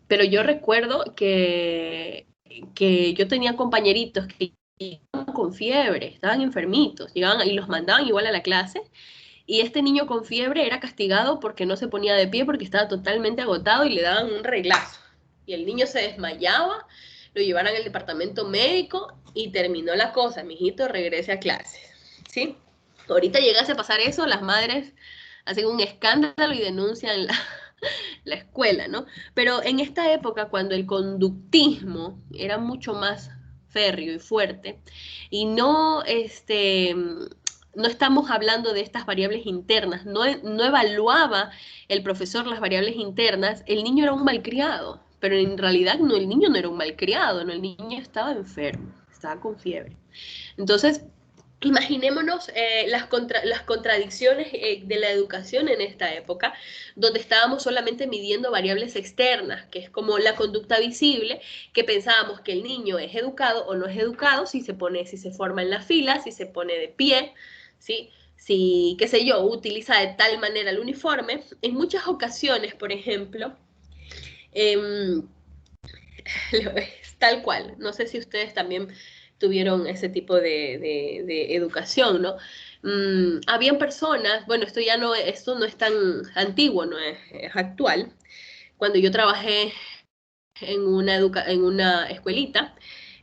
Pero yo recuerdo que yo tenía compañeritos que llegaban con fiebre, estaban enfermitos, llegaban y los mandaban igual a la clase. Y este niño con fiebre era castigado porque no se ponía de pie porque estaba totalmente agotado y le daban un reglazo. Y el niño se desmayaba, lo llevaron al departamento médico y terminó la cosa. Mijito, regrese a clases, ¿sí? Ahorita llegase a pasar eso, las madres hacen un escándalo y denuncian la escuela, ¿no? Pero en esta época, cuando el conductismo era mucho más férreo y fuerte, y no estamos hablando de estas variables internas, no evaluaba el profesor las variables internas, el niño era un malcriado, pero en realidad no, el niño no era un malcriado, no, el niño estaba enfermo, estaba con fiebre. Entonces, imaginémonos las contradicciones de la educación en esta época, donde estábamos solamente midiendo variables externas, que es como la conducta visible, que pensábamos que el niño es educado o no es educado, si se forma en la fila, si se pone de pie, ¿sí? Si, qué sé yo, utiliza de tal manera el uniforme. En muchas ocasiones, por ejemplo, eh, tal cual. No sé si ustedes también tuvieron ese tipo de educación, ¿no? Habían personas, bueno, esto no es tan antiguo, no es actual. Cuando yo trabajé en una escuelita,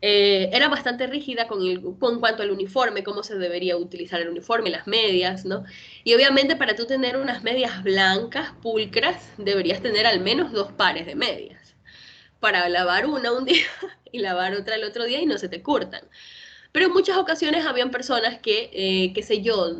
era bastante rígida con cuanto al uniforme, cómo se debería utilizar el uniforme, las medias, ¿no? Y obviamente para tú tener unas medias blancas, pulcras, deberías tener al menos 2 pares de medias para lavar una un día y lavar otra el otro día y no se te curtan. Pero en muchas ocasiones habían personas que, qué sé yo,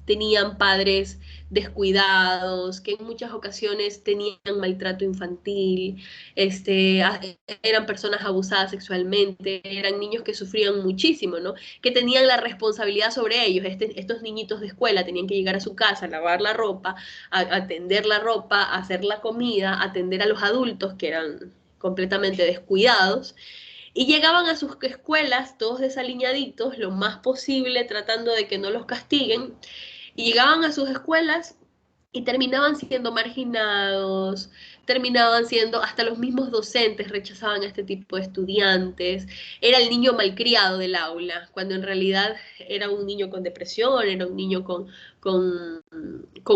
tenían padres descuidados, que en muchas ocasiones tenían maltrato infantil, eran personas abusadas sexualmente, eran niños que sufrían muchísimo, ¿no? Que tenían la responsabilidad sobre ellos. Estos niñitos de escuela tenían que llegar a su casa, lavar la ropa, atender la ropa, hacer la comida, atender a los adultos que eran completamente descuidados y llegaban a sus escuelas todos desaliñaditos, lo más posible, tratando de que no los castiguen. Y llegaban a sus escuelas y terminaban siendo marginados, terminaban siendo, hasta los mismos docentes rechazaban a este tipo de estudiantes. Era el niño malcriado del aula, cuando en realidad era un niño con depresión, era un niño con, con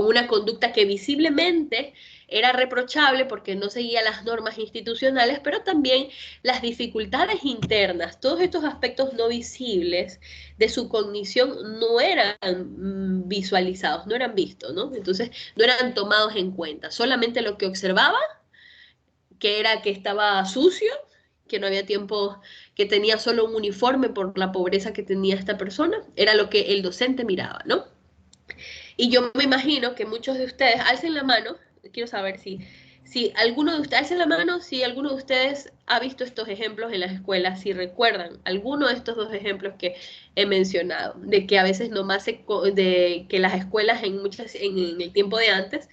una conducta que visiblemente era reprochable porque no seguía las normas institucionales, pero también las dificultades internas, todos estos aspectos no visibles de su cognición no eran visualizados, no eran vistos, ¿no? Entonces no eran tomados en cuenta, solamente lo que observaba, que era que estaba sucio, que no había tiempo, que tenía solo un uniforme por la pobreza que tenía esta persona, era lo que el docente miraba, ¿no? Y yo me imagino que muchos de ustedes, alcen la mano, quiero saber si alguno de ustedes, alcen la mano, si alguno de ustedes ha visto estos ejemplos en las escuelas, si recuerdan alguno de estos 2 ejemplos que he mencionado, de que a veces nomás de que las escuelas en el tiempo de antes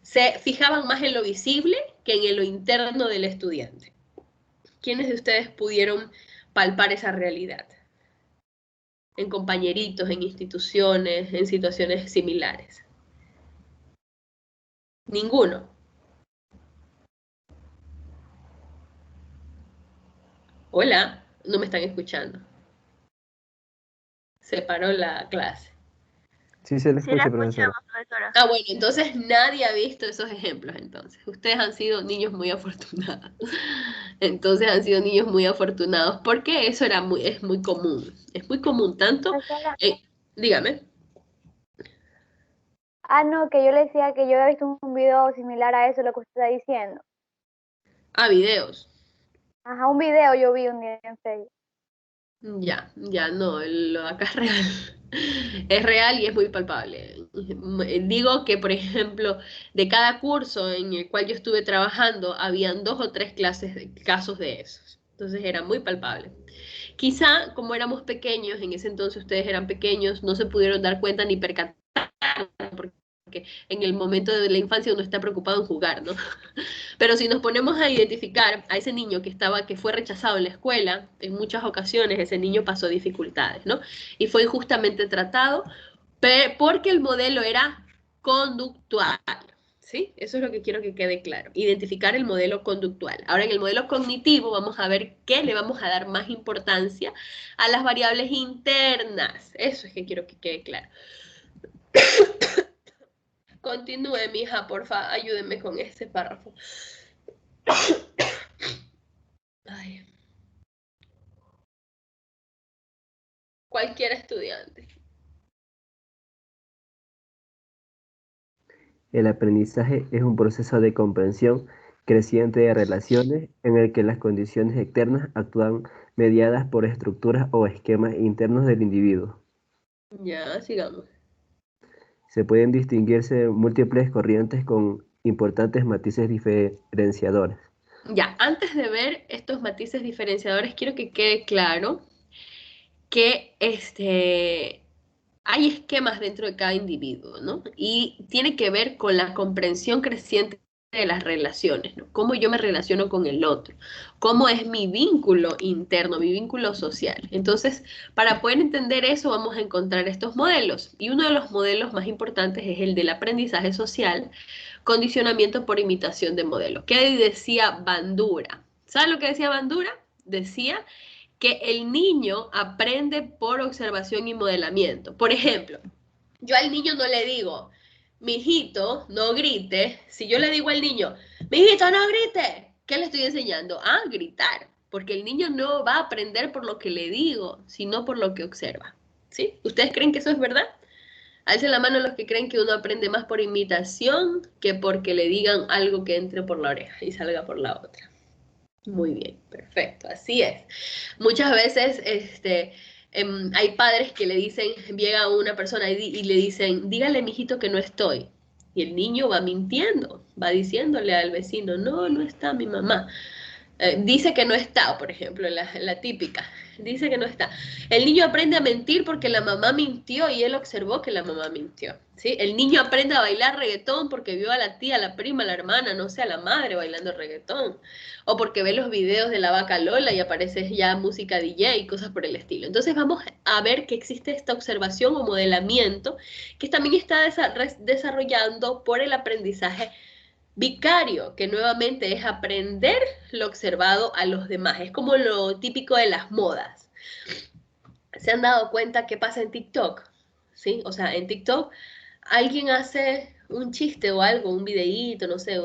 se fijaban más en lo visible que en lo interno del estudiante. ¿Quiénes de ustedes pudieron palpar esa realidad? En compañeritos, en instituciones, en situaciones similares. Ninguno. Hola, no me están escuchando. Se paró la clase. Sí, se le Sí la escucha, profesora. escuchamos, profesora. Ah, bueno, entonces nadie ha visto esos ejemplos, entonces. Ustedes han sido niños muy afortunados. Entonces han sido niños muy afortunados, porque eso es muy común. Es muy común tanto, Profesora. dígame. Ah, no, que yo le decía que yo había visto un video similar a eso, lo que usted está diciendo. Ah, videos. Ajá, un video yo vi un día en Facebook. Ya, ya, no, lo de acá es real. Es real y es muy palpable. Digo que, por ejemplo, de cada curso en el cual yo estuve trabajando, habían 2 o 3 casos de esos. Entonces era muy palpable. Quizá, como éramos pequeños, en ese entonces ustedes eran pequeños, no se pudieron dar cuenta ni percatar, porque en el momento de la infancia uno está preocupado en jugar, ¿no? Pero si nos ponemos a identificar a ese niño que fue rechazado en la escuela, en muchas ocasiones ese niño pasó dificultades, ¿no? Y fue injustamente tratado porque el modelo era conductual, ¿sí? Eso es lo que quiero que quede claro, identificar el modelo conductual. Ahora en el modelo cognitivo vamos a ver qué le vamos a dar más importancia a las variables internas. Eso es que quiero que quede claro. Continúe, mija, porfa, ayúdenme con este párrafo. Ay. Cualquier estudiante. El aprendizaje es un proceso de comprensión creciente de relaciones en el que las condiciones externas actúan mediadas por estructuras o esquemas internos del individuo. Ya, sigamos. Se pueden distinguirse múltiples corrientes con importantes matices diferenciadores. Ya, antes de ver estos matices diferenciadores, quiero que quede claro que hay esquemas dentro de cada individuo, ¿no? Y tiene que ver con la comprensión creciente de las relaciones, ¿no? Cómo yo me relaciono con el otro, cómo es mi vínculo interno, mi vínculo social. Entonces, para poder entender eso, vamos a encontrar estos modelos. Y uno de los modelos más importantes es el del aprendizaje social, condicionamiento por imitación de modelos. ¿Qué decía Bandura? ¿Sabes lo que decía Bandura? Decía que el niño aprende por observación y modelamiento. Por ejemplo, yo al niño no le digo, mijito, no grite. Si yo le digo al niño, mijito, no grite, ¿qué le estoy enseñando? A gritar, porque el niño no va a aprender por lo que le digo, sino por lo que observa. ¿Sí? ¿Ustedes creen que eso es verdad? Alcen la mano los que creen que uno aprende más por imitación que porque le digan algo que entre por la oreja y salga por la otra. Muy bien, perfecto, así es. Muchas veces hay padres que le dicen, llega una persona y le dicen, dígale, mijito, que no estoy. Y el niño va mintiendo, va diciéndole al vecino, no, no está mi mamá. Dice que no está, por ejemplo, la típica, dice que no está. El niño aprende a mentir porque la mamá mintió y él observó que la mamá mintió, ¿sí? El niño aprende a bailar reggaetón porque vio a la tía, a la prima, a la hermana, no sé, a la madre bailando reggaetón. O porque ve los videos de la vaca Lola y aparece ya música DJ y cosas por el estilo. Entonces vamos a ver que existe esta observación o modelamiento que también está desarrollando por el aprendizaje vicario, que nuevamente es aprender lo observado a los demás. Es como lo típico de las modas. ¿Se han dado cuenta qué pasa en TikTok? ¿Sí? O sea, en TikTok alguien hace un chiste o algo, un videíto, no sé,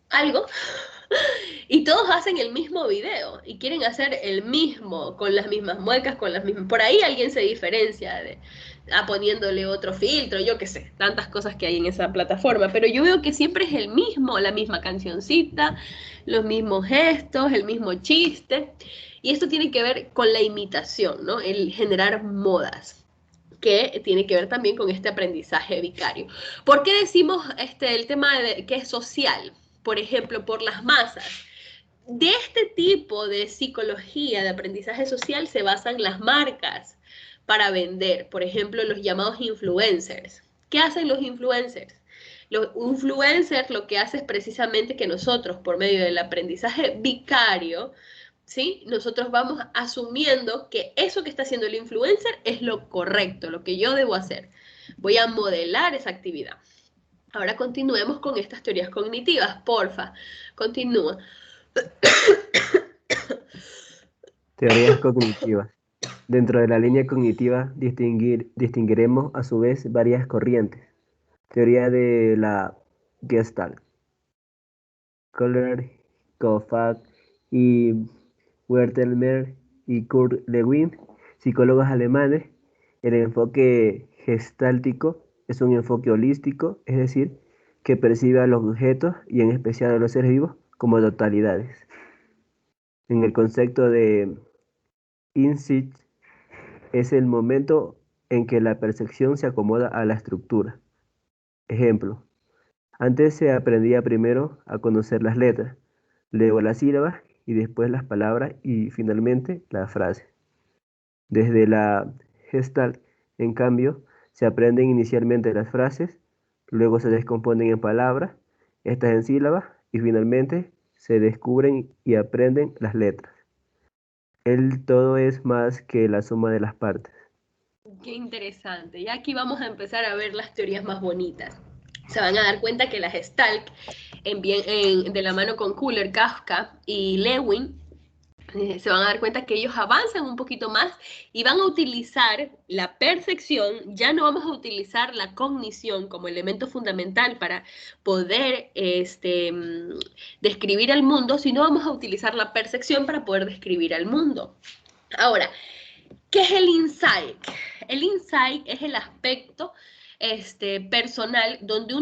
algo, y todos hacen el mismo video y quieren hacer el mismo, con las mismas muecas, con las mismas... Por ahí alguien se diferencia poniéndole otro filtro, yo qué sé, tantas cosas que hay en esa plataforma, pero yo veo que siempre es el mismo, la misma cancioncita, los mismos gestos, el mismo chiste, y esto tiene que ver con la imitación, ¿no? El generar modas, que tiene que ver también con este aprendizaje vicario. ¿Por qué decimos el tema de que es social? Por ejemplo, por las masas. De este tipo de psicología de aprendizaje social se basan las marcas para vender. Por ejemplo, los llamados influencers. ¿Qué hacen los influencers? Los influencers lo que hace es precisamente que nosotros, por medio del aprendizaje vicario, ¿sí? Nosotros vamos asumiendo que eso que está haciendo el influencer es lo correcto, lo que yo debo hacer. Voy a modelar esa actividad. Ahora continuemos con estas teorías cognitivas, porfa. Continúa. Teorías cognitivas. Dentro de la línea cognitiva distinguiremos a su vez varias corrientes. Teoría de la Gestalt. Kohler, Kofak y Wertheimer y Kurt Lewin, psicólogos alemanes. El enfoque gestáltico es un enfoque holístico, es decir, que percibe a los objetos y en especial a los seres vivos como totalidades. En el concepto de Insight es el momento en que la percepción se acomoda a la estructura. Ejemplo, antes se aprendía primero a conocer las letras, luego las sílabas y después las palabras y finalmente la frase. Desde la Gestalt, en cambio, se aprenden inicialmente las frases, luego se descomponen en palabras, estas en sílabas y finalmente se descubren y aprenden las letras. El todo es más que la suma de las partes. Qué interesante. Y aquí vamos a empezar a ver las teorías más bonitas. Se van a dar cuenta que la Gestalt, de la mano con Kohler, Kafka y Lewin, se van a dar cuenta que ellos avanzan un poquito más y van a utilizar la percepción. Ya no vamos a utilizar la cognición como elemento fundamental para poder describir al mundo, sino vamos a utilizar la percepción para poder describir al mundo. Ahora, ¿qué es el insight? El insight es el aspecto personal, donde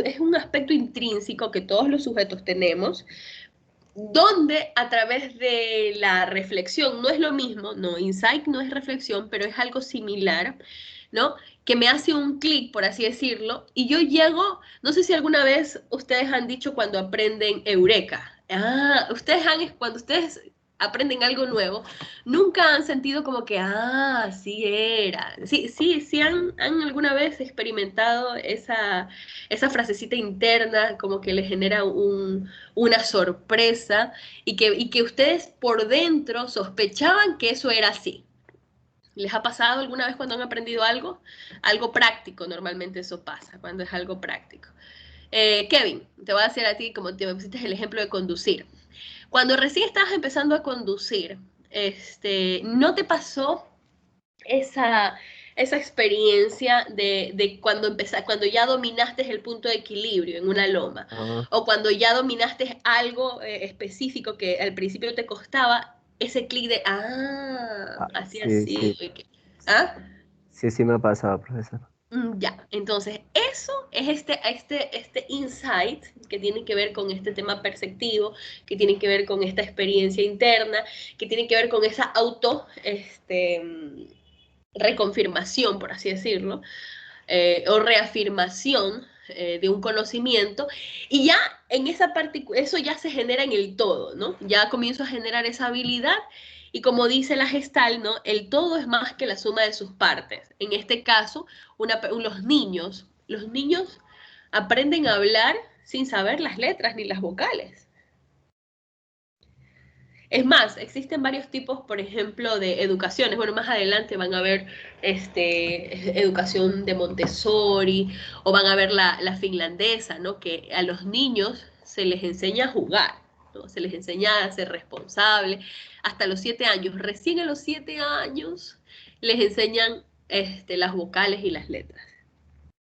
es un aspecto intrínseco que todos los sujetos tenemos, donde a través de la reflexión, no es lo mismo, no, insight no es reflexión, pero es algo similar, ¿no? Que me hace un clic, por así decirlo, y yo llego, no sé si alguna vez ustedes han dicho cuando aprenden eureka. Cuando ustedes aprenden algo nuevo, nunca han sentido como que, sí era. Sí han alguna vez experimentado esa frasecita interna, como que les genera una sorpresa, y que ustedes por dentro sospechaban que eso era así. ¿Les ha pasado alguna vez cuando han aprendido algo? Algo práctico, normalmente eso pasa, cuando es algo práctico. Kevin, te voy a hacer a ti, como te pusiste el ejemplo de conducir. Cuando recién estabas empezando a conducir, ¿no te pasó esa experiencia de cuando ya dominaste el punto de equilibrio en una loma? O cuando ya dominaste algo específico que al principio te costaba, ese clic de, así. Sí me ha pasado, profesor. Ya, entonces eso es este insight que tiene que ver con este tema perceptivo, que tiene que ver con esta experiencia interna, que tiene que ver con esa reconfirmación, por así decirlo, o reafirmación de un conocimiento, y ya en esa parte, eso ya se genera en el todo, ¿no? Ya comienzo a generar esa habilidad, y como dice la Gestalt, ¿no? El todo es más que la suma de sus partes. En este caso, los niños aprenden a hablar sin saber las letras ni las vocales. Es más, existen varios tipos, por ejemplo, de educaciones. Bueno, más adelante van a ver educación de Montessori, o van a ver la finlandesa, ¿no? Que a los niños se les enseña a jugar, ¿no? Se les enseña a ser responsable hasta los 7 años. Recién a los 7 años les enseñan las vocales y las letras.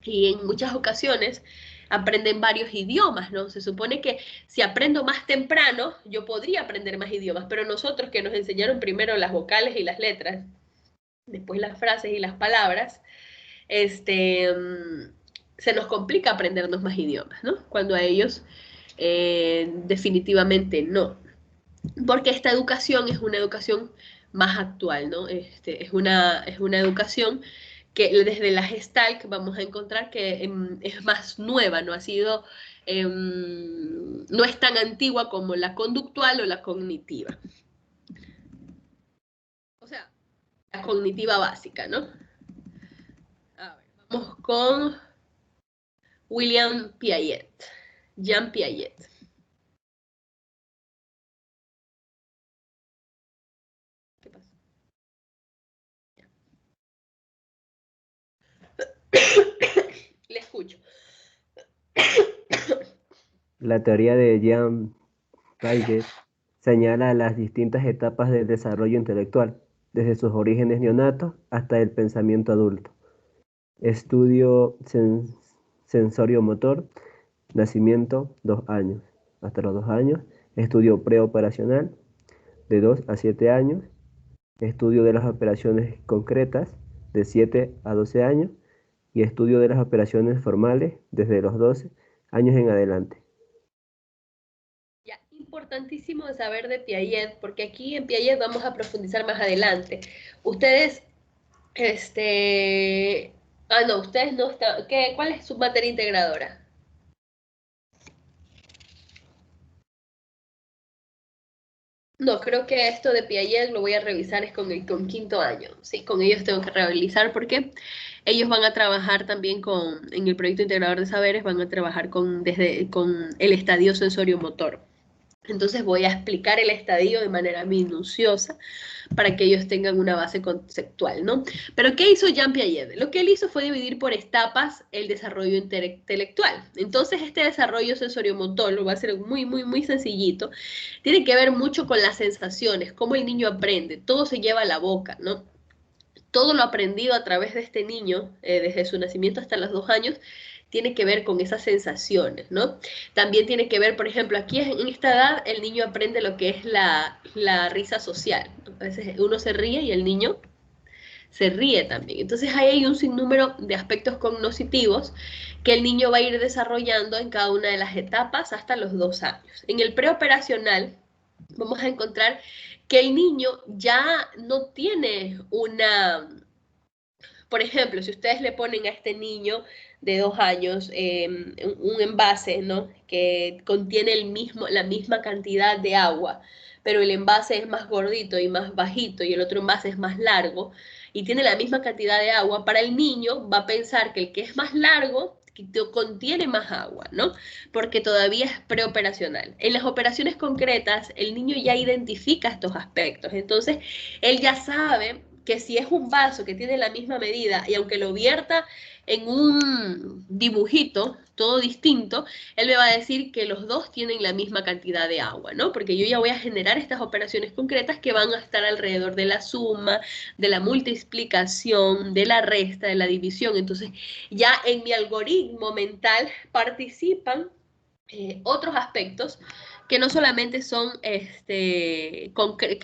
Y en muchas ocasiones aprenden varios idiomas, ¿no? Se supone que si aprendo más temprano, yo podría aprender más idiomas, pero nosotros, que nos enseñaron primero las vocales y las letras, después las frases y las palabras, se nos complica aprendernos más idiomas, ¿no? Cuando a ellos definitivamente no. Porque esta educación es una educación más actual, ¿no? Es una educación que desde la Gestalt vamos a encontrar que es más nueva, no ha sido, no es tan antigua como la conductual o la cognitiva. O sea, la cognitiva básica, ¿no? A ver, vamos con William Piaget, Jean Piaget. ¿Qué pasa? Le escucho. La teoría de Jean Piaget señala las distintas etapas del desarrollo intelectual, desde sus orígenes neonatos hasta el pensamiento adulto. Estudio sensorio-motor, nacimiento 2 años, hasta los 2 años. Estudio preoperacional, de 2 a 7 años. Estudio de las operaciones concretas, de 7 a 12 años. Y estudio de las operaciones formales, desde los 12 años en adelante. Ya, importantísimo saber de Piaget, porque aquí en Piaget vamos a profundizar más adelante. Ustedes, ustedes no están, ¿cuál es su materia integradora? No, creo que esto de Piaget lo voy a revisar es con 5º año. Sí, con ellos tengo que revisar porque ellos van a trabajar también en el proyecto integrador de saberes, van a trabajar con el estadio sensorio-motor. Entonces voy a explicar el estadio de manera minuciosa para que ellos tengan una base conceptual, ¿no? Pero ¿qué hizo Jean Piaget? Lo que él hizo fue dividir por etapas el desarrollo intelectual. Entonces este desarrollo sensoriomotor, lo va a hacer muy, muy, muy sencillito, tiene que ver mucho con las sensaciones, cómo el niño aprende, todo se lleva a la boca, ¿no? Todo lo aprendido a través de este niño, desde su nacimiento hasta los 2 años, tiene que ver con esas sensaciones, ¿no? También tiene que ver, por ejemplo, aquí en esta edad el niño aprende lo que es la risa social. A veces uno se ríe y el niño se ríe también. Entonces ahí hay un sinnúmero de aspectos cognitivos que el niño va a ir desarrollando en cada una de las etapas hasta los 2 años. En el preoperacional vamos a encontrar que el niño ya no tiene una... Por ejemplo, si ustedes le ponen a este niño de 2 años un envase, ¿no? Que contiene la misma cantidad de agua, pero el envase es más gordito y más bajito y el otro envase es más largo y tiene la misma cantidad de agua, para el niño va a pensar que el que es más largo contiene más agua, ¿no? Porque todavía es preoperacional. En las operaciones concretas, el niño ya identifica estos aspectos, entonces él ya sabe que si es un vaso que tiene la misma medida y aunque lo vierta en un dibujito todo distinto, él me va a decir que los dos tienen la misma cantidad de agua, ¿no? Porque yo ya voy a generar estas operaciones concretas que van a estar alrededor de la suma, de la multiplicación, de la resta, de la división. Entonces, ya en mi algoritmo mental participan otros aspectos que no solamente son que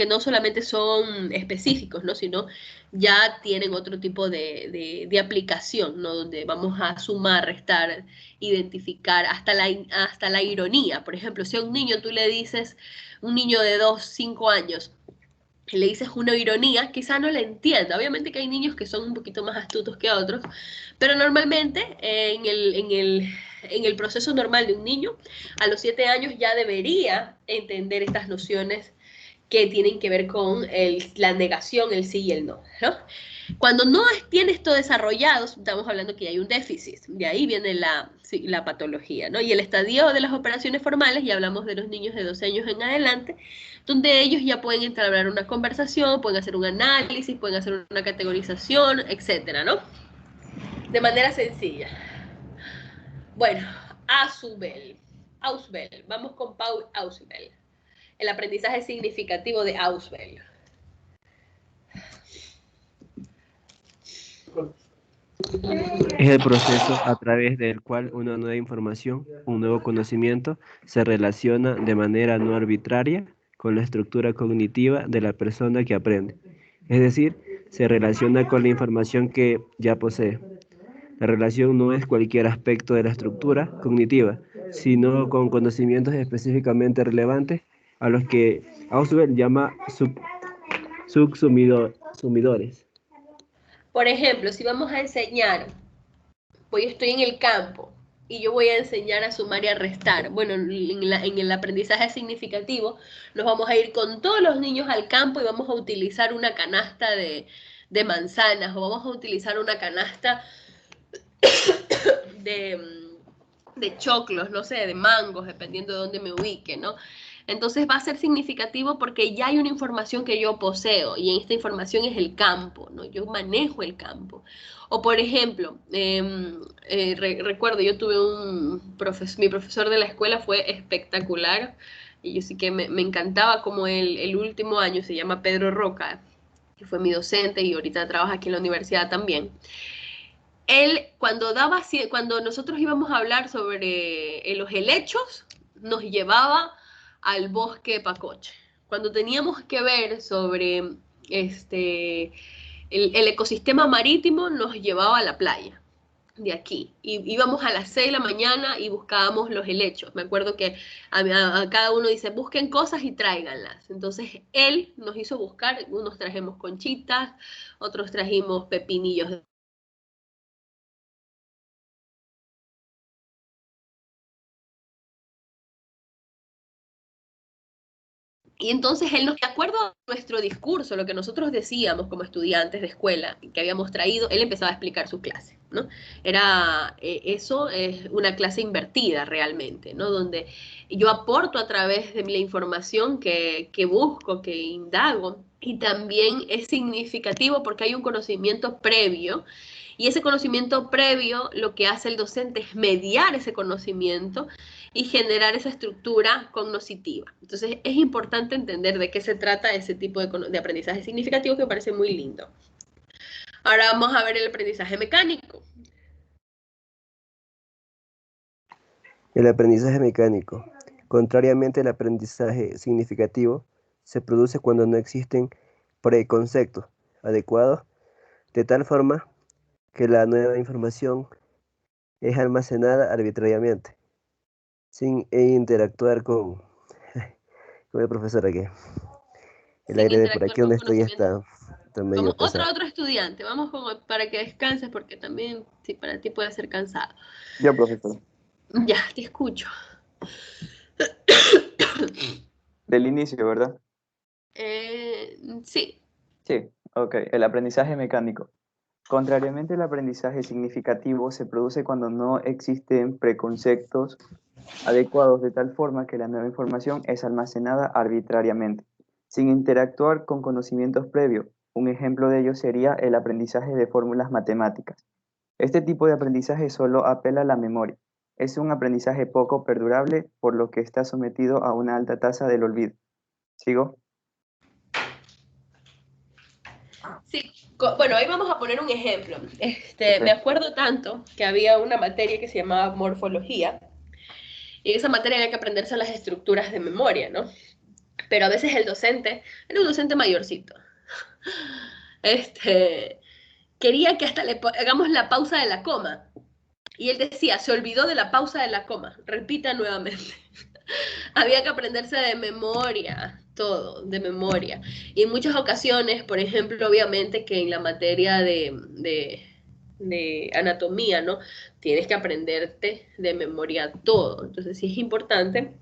no solamente son específicos, ¿no? Sino ya tienen otro tipo de aplicación, ¿no? Donde vamos a sumar, restar, identificar, hasta la ironía. Por ejemplo, si a un niño tú le dices, un niño de 2, 5 años, le dices una ironía, quizá no la entienda. Obviamente que hay niños que son un poquito más astutos que otros, pero normalmente en el proceso normal de un niño, a los 7 años ya debería entender estas nociones que tienen que ver con la negación, el sí y el no, ¿no? Cuando no tiene esto desarrollado, estamos hablando que hay un déficit, de ahí viene la patología, ¿no? Y el estadio de las operaciones formales, ya hablamos de los niños de 12 años en adelante, donde ellos ya pueden entablar una conversación, pueden hacer un análisis, pueden hacer una categorización, etcétera, ¿no? De manera sencilla. Bueno, Ausubel. Vamos con Paul Ausubel. El aprendizaje significativo de Ausubel. Es el proceso a través del cual una nueva información, un nuevo conocimiento, se relaciona de manera no arbitraria con la estructura cognitiva de la persona que aprende. Es decir, se relaciona con la información que ya posee. La relación no es cualquier aspecto de la estructura cognitiva, sino con conocimientos específicamente relevantes a los que Ausubel llama subsumidores. Por ejemplo, si vamos a enseñar, pues yo estoy en el campo y yo voy a enseñar a sumar y a restar. Bueno, en el aprendizaje significativo nos vamos a ir con todos los niños al campo y vamos a utilizar una canasta de manzanas o vamos a utilizar una canasta de choclos, no sé, de mangos, dependiendo de dónde me ubique, ¿no? Entonces va a ser significativo porque ya hay una información que yo poseo y esta información es el campo, ¿no? Yo manejo el campo. O por ejemplo, recuerdo, yo tuve mi profesor de la escuela fue espectacular y yo sí que me encantaba como el último año, se llama Pedro Roca, que fue mi docente y ahorita trabaja aquí en la universidad también. Él, cuando nosotros íbamos a hablar sobre los helechos, nos llevaba al bosque Pacoche. Cuando teníamos que ver sobre el ecosistema marítimo, nos llevaba a la playa de aquí. Y íbamos a las 6 de la mañana y buscábamos los helechos. Me acuerdo que a cada uno dice, busquen cosas y tráiganlas. Entonces él nos hizo buscar, unos trajimos conchitas, otros trajimos pepinillos y entonces él de acuerdo a nuestro discurso, lo que nosotros decíamos como estudiantes de escuela que habíamos traído, él empezaba a explicar su clase, ¿no? Eso es una clase invertida realmente, ¿no? Donde yo aporto a través de la información que busco, que indago, y también es significativo porque hay un conocimiento previo, y ese conocimiento previo lo que hace el docente es mediar ese conocimiento y generar esa estructura cognitiva. Entonces es importante entender de qué se trata ese tipo de aprendizaje significativo que me parece muy lindo. Ahora vamos a ver el aprendizaje mecánico. El aprendizaje mecánico, contrariamente al aprendizaje significativo, se produce cuando no existen preconceptos adecuados de tal forma que la nueva información es almacenada arbitrariamente, sin interactuar con el profesor aquí. El Sin aire de por interactuar aquí con donde estoy conocimiento. está medio Vamos, pesado. otro estudiante, vamos para que descanses porque también, sí, para ti puede ser cansado. Yo, profesor. Ya, te escucho. Del inicio, ¿verdad? Sí, Sí, ok. El aprendizaje mecánico. Contrariamente al aprendizaje significativo, se produce cuando no existen preconceptos adecuados de tal forma que la nueva información es almacenada arbitrariamente, sin interactuar con conocimientos previos. Un ejemplo de ello sería el aprendizaje de fórmulas matemáticas. Este tipo de aprendizaje solo apela a la memoria. Es un aprendizaje poco perdurable, por lo que está sometido a una alta tasa del olvido. ¿Sigo? sí. Bueno, ahí vamos a poner un ejemplo. Ok. Me acuerdo tanto que había una materia que se llamaba morfología, y en esa materia había que aprenderse las estructuras de memoria, ¿no? Pero a veces el docente, era un docente mayorcito, este, quería que hasta le hagamos la pausa de la coma. Y él decía, se olvidó de la pausa de la coma, repita nuevamente. Había que aprenderse de memoria, todo, de memoria. Y en muchas ocasiones, por ejemplo, obviamente que en la materia de anatomía, ¿no? Tienes que aprenderte de memoria todo. Entonces sí es importante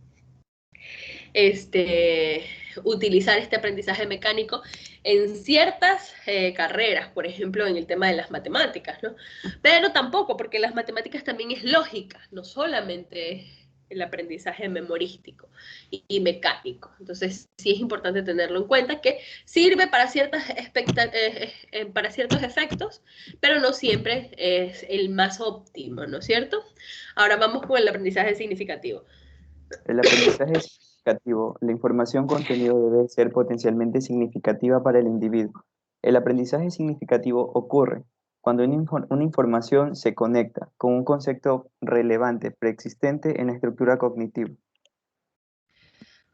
este, utilizar este aprendizaje mecánico en ciertas carreras, por ejemplo, en el tema de las matemáticas, ¿no? Pero tampoco, porque las matemáticas también es lógica, no solamente el aprendizaje memorístico y mecánico. Entonces, sí es importante tenerlo en cuenta que sirve para, para ciertos efectos, pero no siempre es el más óptimo, ¿no es cierto? Ahora vamos con el aprendizaje significativo. El aprendizaje significativo. La información contenido debe ser potencialmente significativa para el individuo. El aprendizaje significativo ocurre cuando una información se conecta con un concepto relevante preexistente en la estructura cognitiva.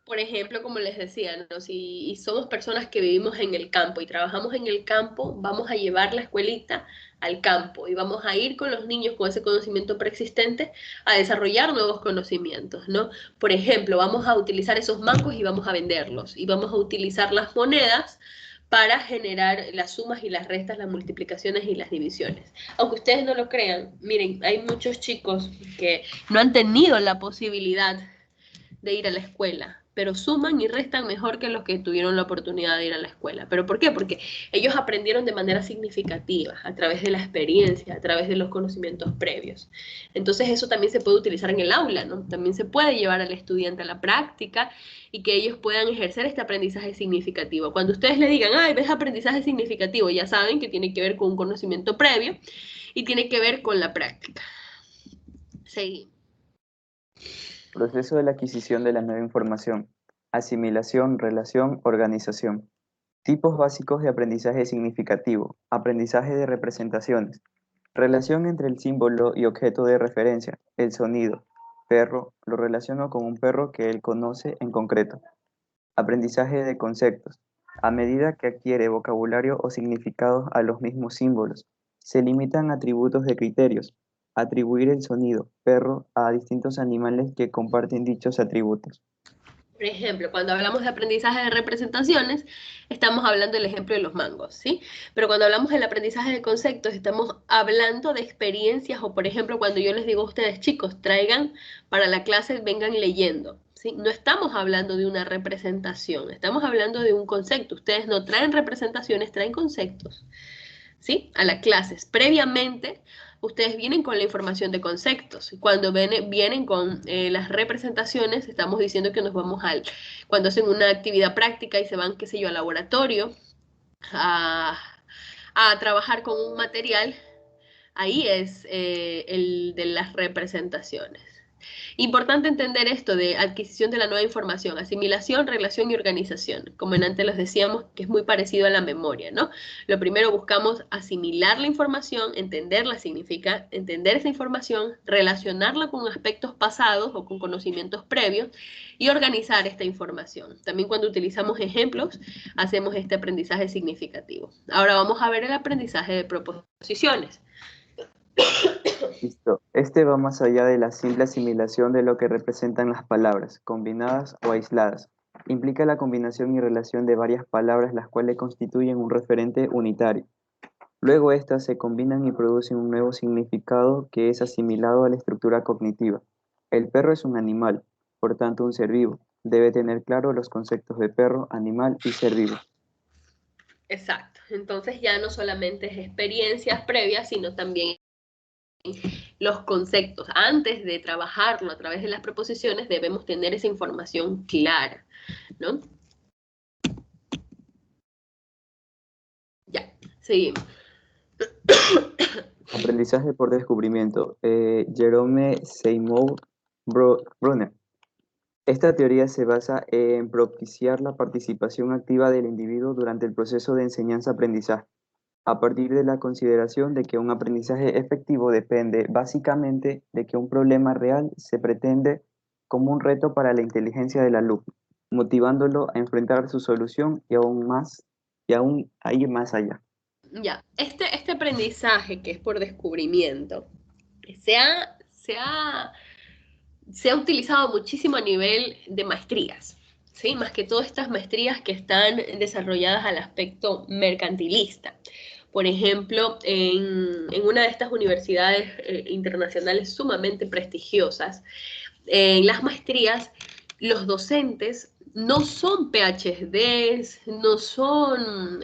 Por ejemplo, como les decía, ¿no? Si somos personas que vivimos en el campo y trabajamos en el campo, vamos a llevar la escuelita al campo y vamos a ir con los niños con ese conocimiento preexistente a desarrollar nuevos conocimientos, ¿no? Por ejemplo, vamos a utilizar esos mangos y vamos a venderlos y vamos a utilizar las monedas para generar las sumas y las restas, las multiplicaciones y las divisiones. Aunque ustedes no lo crean, miren, hay muchos chicos que no han tenido la posibilidad de ir a la escuela, pero suman y restan mejor que los que tuvieron la oportunidad de ir a la escuela. ¿Pero por qué? Porque ellos aprendieron de manera significativa, a través de la experiencia, a través de los conocimientos previos. Entonces eso también se puede utilizar en el aula, ¿no? También se puede llevar al estudiante a la práctica y que ellos puedan ejercer este aprendizaje significativo. Cuando ustedes le digan, ay, ves aprendizaje significativo, ya saben que tiene que ver con un conocimiento previo y tiene que ver con la práctica. Seguimos. Proceso de la adquisición de la nueva información. Asimilación, relación, organización. Tipos básicos de aprendizaje significativo. Aprendizaje de representaciones. Relación entre el símbolo y objeto de referencia. El sonido. Perro. Lo relaciono con un perro que él conoce en concreto. Aprendizaje de conceptos. A medida que adquiere vocabulario o significados a los mismos símbolos, se limitan atributos de criterios. Atribuir el sonido perro a distintos animales que comparten dichos atributos. Por ejemplo, cuando hablamos de aprendizaje de representaciones, estamos hablando del ejemplo de los mangos, ¿sí? Pero cuando hablamos del aprendizaje de conceptos, estamos hablando de experiencias o, por ejemplo, cuando yo les digo a ustedes, chicos, traigan para la clase, vengan leyendo, ¿sí? No estamos hablando de una representación, estamos hablando de un concepto. Ustedes no traen representaciones, traen conceptos, ¿sí? A las clases. Previamente, ustedes vienen con la información de conceptos. Cuando vienen con las representaciones, estamos diciendo que nos vamos cuando hacen una actividad práctica y se van, qué sé yo, al laboratorio a, a trabajar con un material, ahí es el de las representaciones. Importante entender esto de adquisición de la nueva información, asimilación, relación y organización. Como en antes los decíamos, que es muy parecido a la memoria, ¿no? Lo primero buscamos asimilar la información, entenderla significa entender esa información, relacionarla con aspectos pasados o con conocimientos previos y organizar esta información. También cuando utilizamos ejemplos, hacemos este aprendizaje significativo. Ahora vamos a ver el aprendizaje de proposiciones. Listo. Este va más allá de la simple asimilación de lo que representan las palabras, combinadas o aisladas. Implica la combinación y relación de varias palabras las cuales constituyen un referente unitario. Luego estas se combinan y producen un nuevo significado que es asimilado a la estructura cognitiva. El perro es un animal, por tanto un ser vivo. Debe tener claro los conceptos de perro, animal y ser vivo. Exacto. Entonces ya no solamente es experiencias previas, sino también los conceptos. Antes de trabajarlo a través de las proposiciones, debemos tener esa información clara, ¿no? Ya, seguimos. Aprendizaje por descubrimiento. Jerome Seymour Brunner. Esta teoría se basa en propiciar la participación activa del individuo durante el proceso de enseñanza-aprendizaje, a partir de la consideración de que un aprendizaje efectivo depende básicamente de que un problema real se pretende como un reto para la inteligencia del alumno, motivándolo a enfrentar su solución y aún a ir más allá. Ya, este aprendizaje que es por descubrimiento se ha utilizado muchísimo a nivel de maestrías, ¿sí? Más que todas estas maestrías que están desarrolladas al aspecto mercantilista. Por ejemplo, en una de estas universidades internacionales sumamente prestigiosas, en las maestrías, los docentes no son PhDs, no son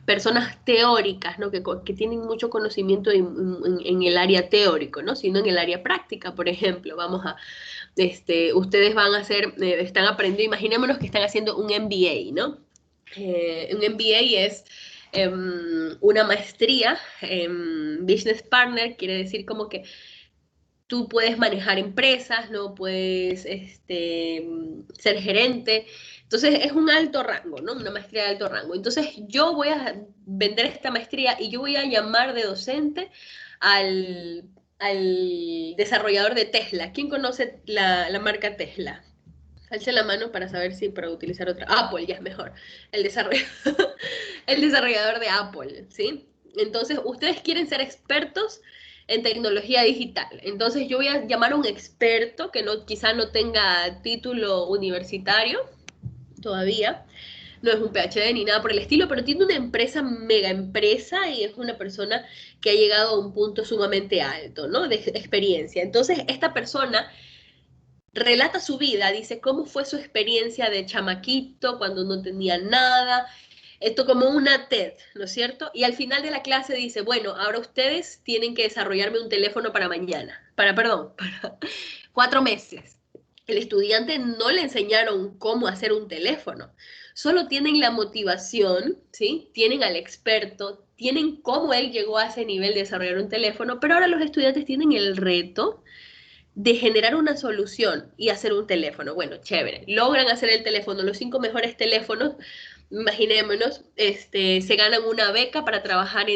personas teóricas, ¿no? que tienen mucho conocimiento en el área teórico, ¿no? Sino en el área práctica. Por ejemplo, ustedes van a hacer, están aprendiendo, imaginémonos que están haciendo un MBA, ¿no? Un MBA es una maestría en Business Partner, quiere decir como que tú puedes manejar empresas, ¿no? Puedes ser gerente. Entonces, es un alto rango, ¿no? Una maestría de alto rango. Entonces, yo voy a vender esta maestría y yo voy a llamar de docente al desarrollador de Tesla. ¿Quién conoce la marca Tesla? Alce la mano para saber si para utilizar otra. Apple, ya es mejor. El desarrollador de Apple, ¿sí? Entonces, ustedes quieren ser expertos en tecnología digital. Entonces yo voy a llamar a un experto que quizá no tenga título universitario todavía, no es un PhD ni nada por el estilo, pero tiene una empresa, mega empresa, y es una persona que ha llegado a un punto sumamente alto, ¿no? De experiencia. Entonces esta persona relata su vida, dice cómo fue su experiencia de chamaquito, cuando no tenía nada, esto como una TED, ¿no es cierto? Y al final de la clase dice, bueno, ahora ustedes tienen que desarrollarme un teléfono para para 4 meses. El estudiante no le enseñaron cómo hacer un teléfono, solo tienen la motivación, ¿sí? Tienen al experto, tienen cómo él llegó a ese nivel de desarrollar un teléfono, pero ahora los estudiantes tienen el reto de generar una solución y hacer un teléfono. Bueno, chévere, logran hacer el teléfono, los 5 mejores teléfonos, imaginémonos, se ganan una beca para trabajar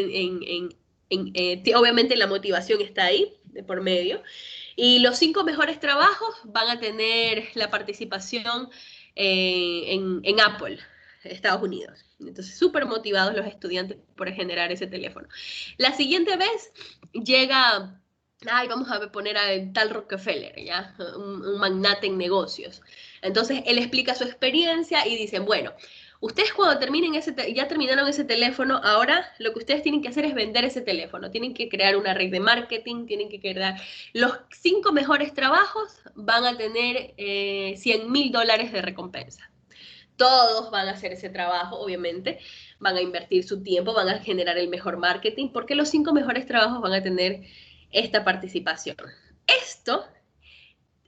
obviamente la motivación está ahí, de por medio, y los 5 mejores trabajos van a tener la participación en Apple, Estados Unidos. Entonces, súper motivados los estudiantes por generar ese teléfono. La siguiente vez llega... vamos a poner a tal Rockefeller, ¿ya? Un magnate en negocios. Entonces, él explica su experiencia y dicen, bueno, ustedes cuando ya terminaron ese teléfono, ahora lo que ustedes tienen que hacer es vender ese teléfono. Tienen que crear una red de marketing, tienen que crear los 5 mejores trabajos, van a tener $100,000 de recompensa. Todos van a hacer ese trabajo, obviamente, van a invertir su tiempo, van a generar el mejor marketing, porque los 5 mejores trabajos van a tener esta participación.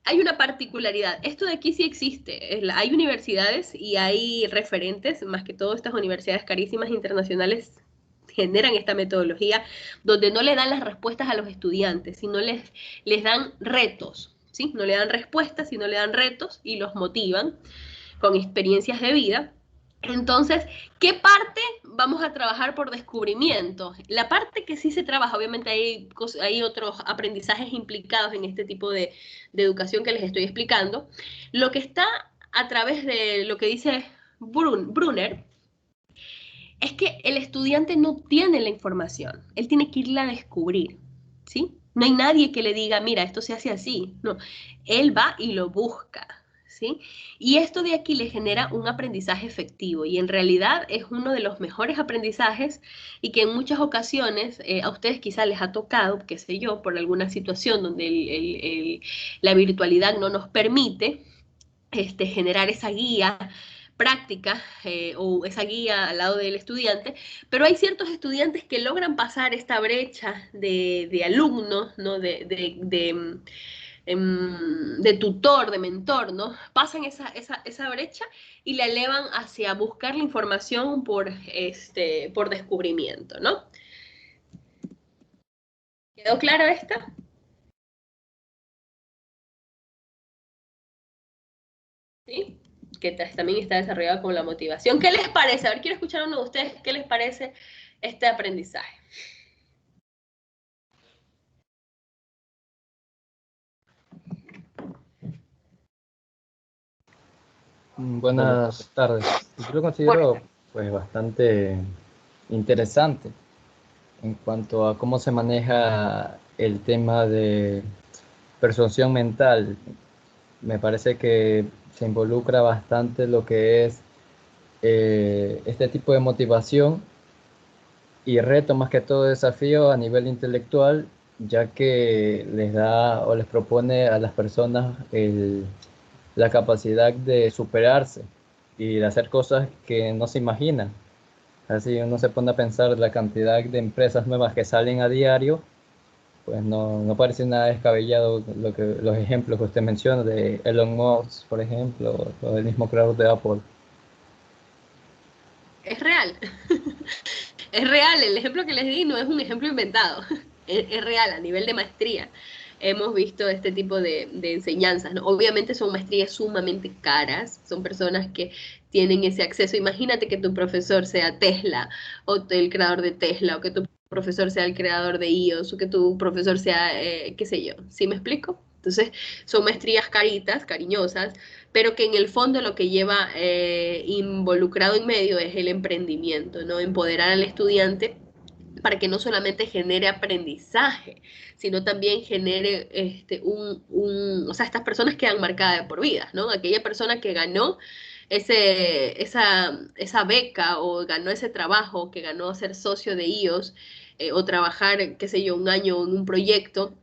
Hay una particularidad, esto de aquí sí existe, hay universidades y hay referentes, más que todo estas universidades carísimas internacionales generan esta metodología donde no le dan las respuestas a los estudiantes, sino les dan retos. ¿sí? No le dan respuestas, sino le dan retos y los motivan con experiencias de vida. Entonces, ¿qué parte vamos a trabajar por descubrimiento? La parte que sí se trabaja, obviamente hay otros aprendizajes implicados en este tipo de educación que les estoy explicando. Lo que está a través de lo que dice Brunner es que el estudiante no tiene la información, él tiene que irla a descubrir, ¿sí? No hay nadie que le diga, mira, esto se hace así, no, él va y lo busca, ¿sí? Y esto de aquí le genera un aprendizaje efectivo y en realidad es uno de los mejores aprendizajes y que en muchas ocasiones a ustedes quizás les ha tocado, qué sé yo, por alguna situación donde la virtualidad no nos permite generar esa guía práctica o esa guía al lado del estudiante, pero hay ciertos estudiantes que logran pasar esta brecha de alumnos, ¿no? De tutor, de mentor, ¿no? Pasan esa brecha y la elevan hacia buscar la información por descubrimiento, ¿no? ¿Quedó claro esta? ¿Sí? Que también está desarrollado con la motivación. ¿Qué les parece? A ver, quiero escuchar a uno de ustedes. ¿Qué les parece este aprendizaje? Buenas tardes. Yo lo considero pues bastante interesante en cuanto a cómo se maneja el tema de persuasión mental. Me parece que se involucra bastante lo que es este tipo de motivación y reto, más que todo desafío a nivel intelectual, ya que les da o les propone a las personas la capacidad de superarse y de hacer cosas que no se imaginan. Así uno se pone a pensar la cantidad de empresas nuevas que salen a diario, pues no parece nada descabellado los ejemplos que usted menciona de Elon Musk, por ejemplo, o del mismo creador de Apple. Es real. Es real, el ejemplo que les di no es un ejemplo inventado, es real a nivel de maestría. Hemos visto este tipo de enseñanzas, ¿no? Obviamente son maestrías sumamente caras, son personas que tienen ese acceso. Imagínate que tu profesor sea Tesla, o el creador de Tesla, o que tu profesor sea el creador de iOS, o que tu profesor sea, qué sé yo, ¿sí me explico? Entonces, son maestrías caritas, cariñosas, pero que en el fondo lo que lleva involucrado en medio es el emprendimiento, ¿no? Empoderar al estudiante para que no solamente genere aprendizaje, sino también genere o sea, estas personas quedan marcadas de por vida, ¿no? Aquella persona que ganó esa beca o ganó ese trabajo, que ganó ser socio de iOS o trabajar, qué sé yo, un año en un proyecto,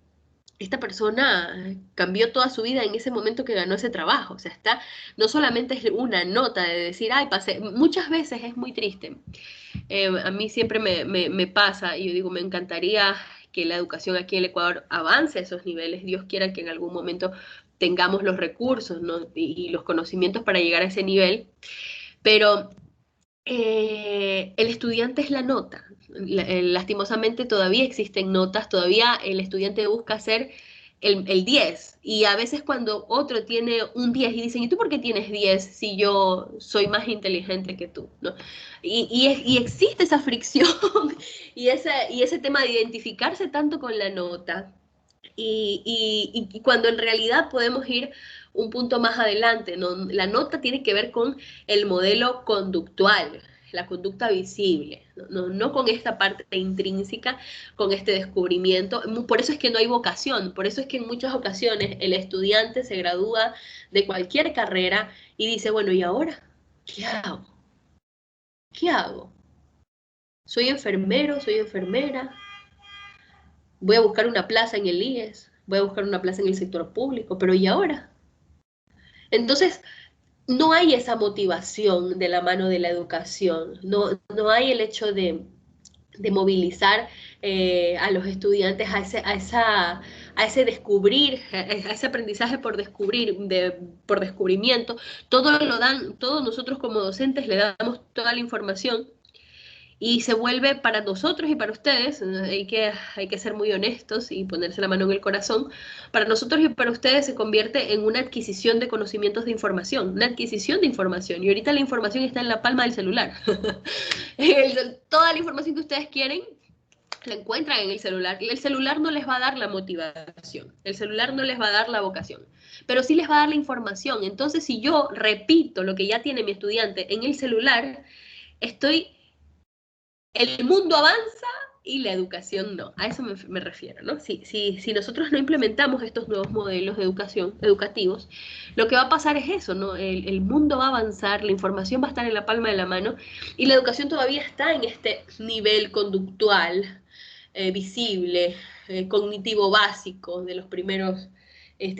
esta persona cambió toda su vida en ese momento que ganó ese trabajo. O sea, no solamente es una nota de decir, ay, pasé, muchas veces es muy triste. A mí siempre me pasa, y yo digo, me encantaría que la educación aquí en el Ecuador avance a esos niveles. Dios quiera que en algún momento tengamos los recursos, ¿no? y los conocimientos para llegar a ese nivel. Pero el estudiante es la nota. Lastimosamente todavía existen notas, todavía el estudiante busca hacer el 10. Y a veces cuando otro tiene un 10 y dicen, ¿y tú por qué tienes 10 si yo soy más inteligente que tú? ¿No? Y existe esa fricción y ese tema de identificarse tanto con la nota. Y cuando en realidad podemos ir un punto más adelante, ¿no? La nota tiene que ver con el modelo conductual, la conducta visible, no con esta parte intrínseca, con este descubrimiento. Por eso es que no hay vocación, por eso es que en muchas ocasiones el estudiante se gradúa de cualquier carrera y dice, bueno, ¿y ahora? ¿Qué hago? ¿Qué hago? ¿Soy enfermero? ¿Soy enfermera? Voy a buscar una plaza en el IES, voy a buscar una plaza en el sector público, pero ¿y ahora? Entonces, no hay esa motivación de la mano de la educación, no hay el hecho de movilizar a los estudiantes a ese descubrir, a ese aprendizaje por descubrir, por descubrimiento. Todo lo dan, todos nosotros como docentes le damos toda la información y se vuelve para nosotros y para ustedes, hay que ser muy honestos y ponerse la mano en el corazón, para nosotros y para ustedes se convierte en una adquisición de conocimientos de información, una adquisición de información, y ahorita la información está en la palma del celular. Toda la información que ustedes quieren la encuentran en el celular. El celular no les va a dar la motivación, el celular no les va a dar la vocación, pero sí les va a dar la información. Entonces, si yo repito lo que ya tiene mi estudiante en el celular, el mundo avanza y la educación no. A eso me refiero, ¿no? Si nosotros no implementamos estos nuevos modelos de educación, educativos, lo que va a pasar es eso, ¿no? El mundo va a avanzar, la información va a estar en la palma de la mano, y la educación todavía está en este nivel conductual, visible, cognitivo básico, de los primeros,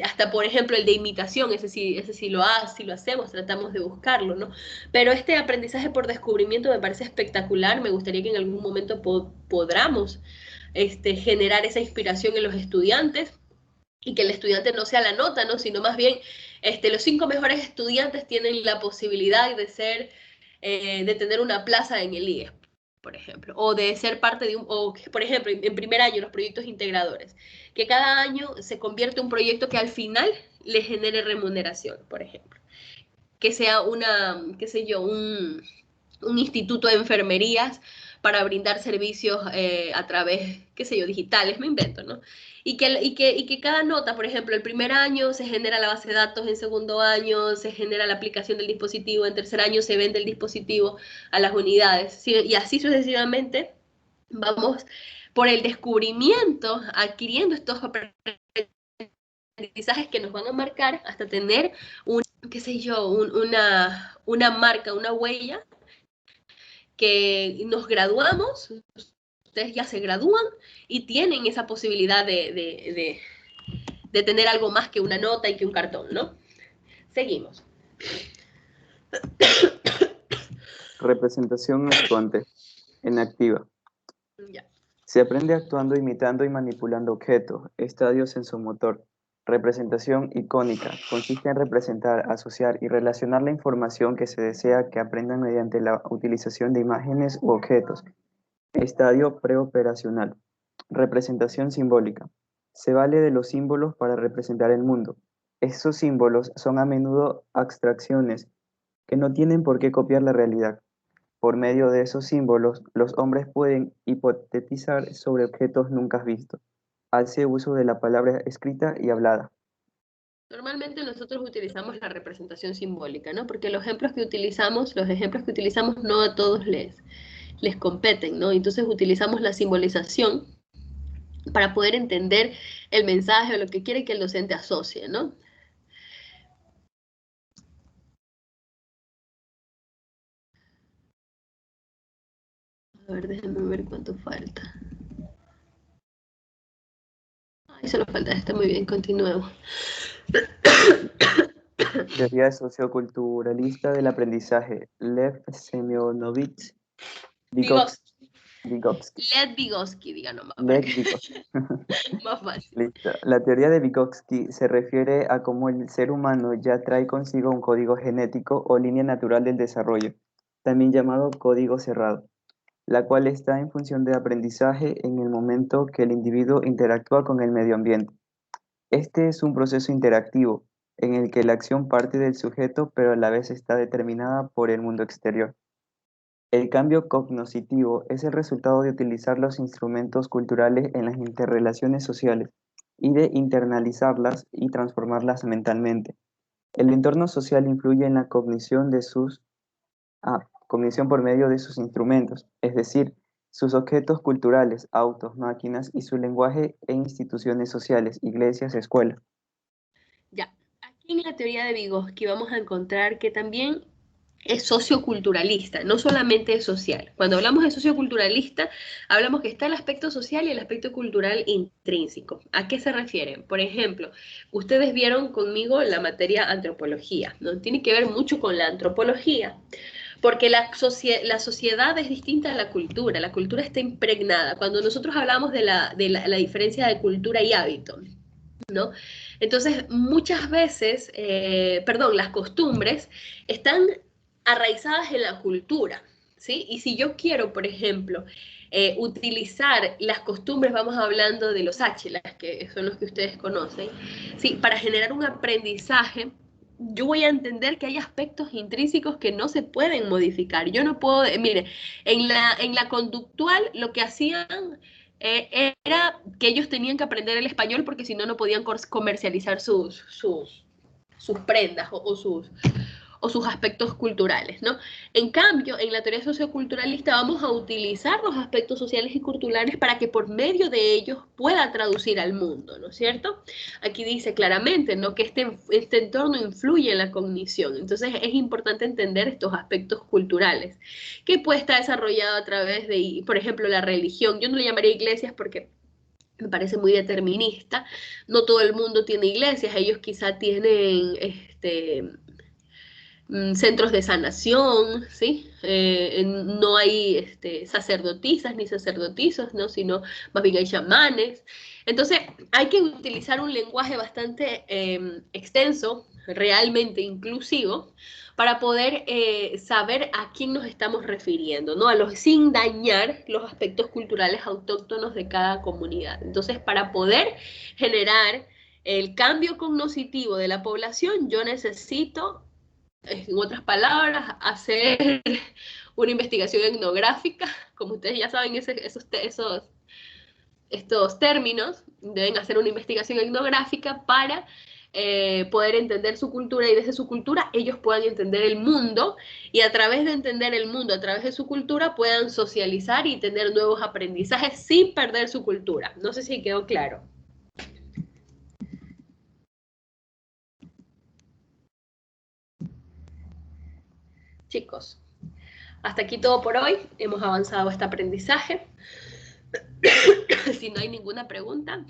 hasta por ejemplo el de imitación, ese sí lo hacemos, tratamos de buscarlo, ¿no? Pero este aprendizaje por descubrimiento me parece espectacular, me gustaría que en algún momento podamos generar esa inspiración en los estudiantes, y que el estudiante no sea la nota, ¿no? Sino más bien los 5 mejores estudiantes tienen la posibilidad de tener una plaza en el IES, por ejemplo, o de ser parte de por ejemplo, en primer año, los proyectos integradores, que cada año se convierte en un proyecto que al final le genere remuneración, por ejemplo, que sea un instituto de enfermerías para brindar servicios a través, digitales, me invento, ¿no? Y que cada nota, por ejemplo, el primer año se genera la base de datos, en segundo año se genera la aplicación del dispositivo, en tercer año se vende el dispositivo a las unidades, ¿sí? Y así sucesivamente vamos por el descubrimiento, adquiriendo estos aprendizajes que nos van a marcar hasta tener una marca, una huella, que nos graduamos, ustedes ya se gradúan y tienen esa posibilidad de tener algo más que una nota y que un cartón, ¿no? Seguimos. Representación actuante, en activa. Ya. Se aprende actuando, imitando y manipulando objetos, estadio sensomotor. Representación icónica. Consiste en representar, asociar y relacionar la información que se desea que aprendan mediante la utilización de imágenes u objetos. Estadio preoperacional. Representación simbólica. Se vale de los símbolos para representar el mundo. Esos símbolos son a menudo abstracciones que no tienen por qué copiar la realidad. Por medio de esos símbolos, los hombres pueden hipotetizar sobre objetos nunca vistos. Hace uso de la palabra escrita y hablada. Normalmente nosotros utilizamos la representación simbólica, ¿no? Porque los ejemplos que utilizamos no a todos les competen, ¿no? Entonces utilizamos la simbolización para poder entender el mensaje o lo que quiere que el docente asocie, ¿no? A ver, déjenme ver cuánto falta. Ay, solo falta este, muy bien, continuemos. Teoría socioculturalista del aprendizaje, Lev Semyonovich Vygotsky. Lev Vygotsky, diga nomás. Lev Vygotsky. Más fácil. Listo. La teoría de Vygotsky se refiere a cómo el ser humano ya trae consigo un código genético o línea natural del desarrollo, también llamado código cerrado, la cual está en función de aprendizaje en el momento que el individuo interactúa con el medio ambiente. Este es un proceso interactivo, en el que la acción parte del sujeto, pero a la vez está determinada por el mundo exterior. El cambio cognoscitivo es el resultado de utilizar los instrumentos culturales en las interrelaciones sociales y de internalizarlas y transformarlas mentalmente. El entorno social influye en la cognición cognición por medio de sus instrumentos, es decir, sus objetos culturales, autos, máquinas y su lenguaje e instituciones sociales, iglesias, escuelas. Ya, aquí en la teoría de Vygotsky vamos a encontrar que también es socioculturalista, no solamente es social. Cuando hablamos de socioculturalista, hablamos que está el aspecto social y el aspecto cultural intrínseco. ¿A qué se refieren? Por ejemplo, ustedes vieron conmigo la materia antropología, ¿no? Tiene que ver mucho con la antropología, porque la sociedad es distinta a la cultura está impregnada. Cuando nosotros hablamos de la diferencia de cultura y hábito, ¿no? Entonces, muchas veces, las costumbres están arraizadas en la cultura, ¿sí? Y si yo quiero, por ejemplo, utilizar las costumbres, vamos hablando de los HLAs, que son los que ustedes conocen, ¿sí? Para generar un aprendizaje, yo voy a entender que hay aspectos intrínsecos que no se pueden modificar. Yo no puedo, mire, en la conductual lo que hacían era que ellos tenían que aprender el español porque si no, no podían comercializar sus prendas o sus aspectos culturales, ¿no? En cambio, en la teoría socioculturalista vamos a utilizar los aspectos sociales y culturales para que por medio de ellos pueda traducir al mundo, ¿no es cierto? Aquí dice claramente, ¿no?, que este entorno influye en la cognición. Entonces es importante entender estos aspectos culturales, que puede estar desarrollado a través de, por ejemplo, la religión. Yo no le llamaría iglesias porque me parece muy determinista. No todo el mundo tiene iglesias, ellos quizá tienen centros de sanación, ¿sí? No hay sacerdotisas ni sacerdotisas, ¿no?, sino más bien hay chamanes. Entonces hay que utilizar un lenguaje bastante extenso, realmente inclusivo, para poder saber a quién nos estamos refiriendo, ¿no? Sin dañar los aspectos culturales autóctonos de cada comunidad. Entonces, para poder generar el cambio cognitivo de la población, yo necesito, en otras palabras, hacer una investigación etnográfica. Como ustedes ya saben estos términos, deben hacer una investigación etnográfica para poder entender su cultura, y desde su cultura ellos puedan entender el mundo, y a través de entender el mundo, a través de su cultura, puedan socializar y tener nuevos aprendizajes sin perder su cultura. No sé si quedó claro. Chicos, hasta aquí todo por hoy. Hemos avanzado este aprendizaje. Si no hay ninguna pregunta,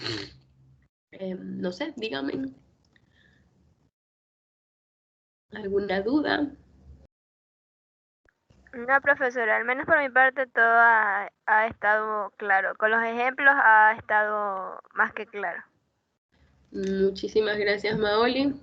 no sé, díganme. ¿Alguna duda? No, profesora, al menos por mi parte todo ha estado claro. Con los ejemplos ha estado más que claro. Muchísimas gracias, Maoli.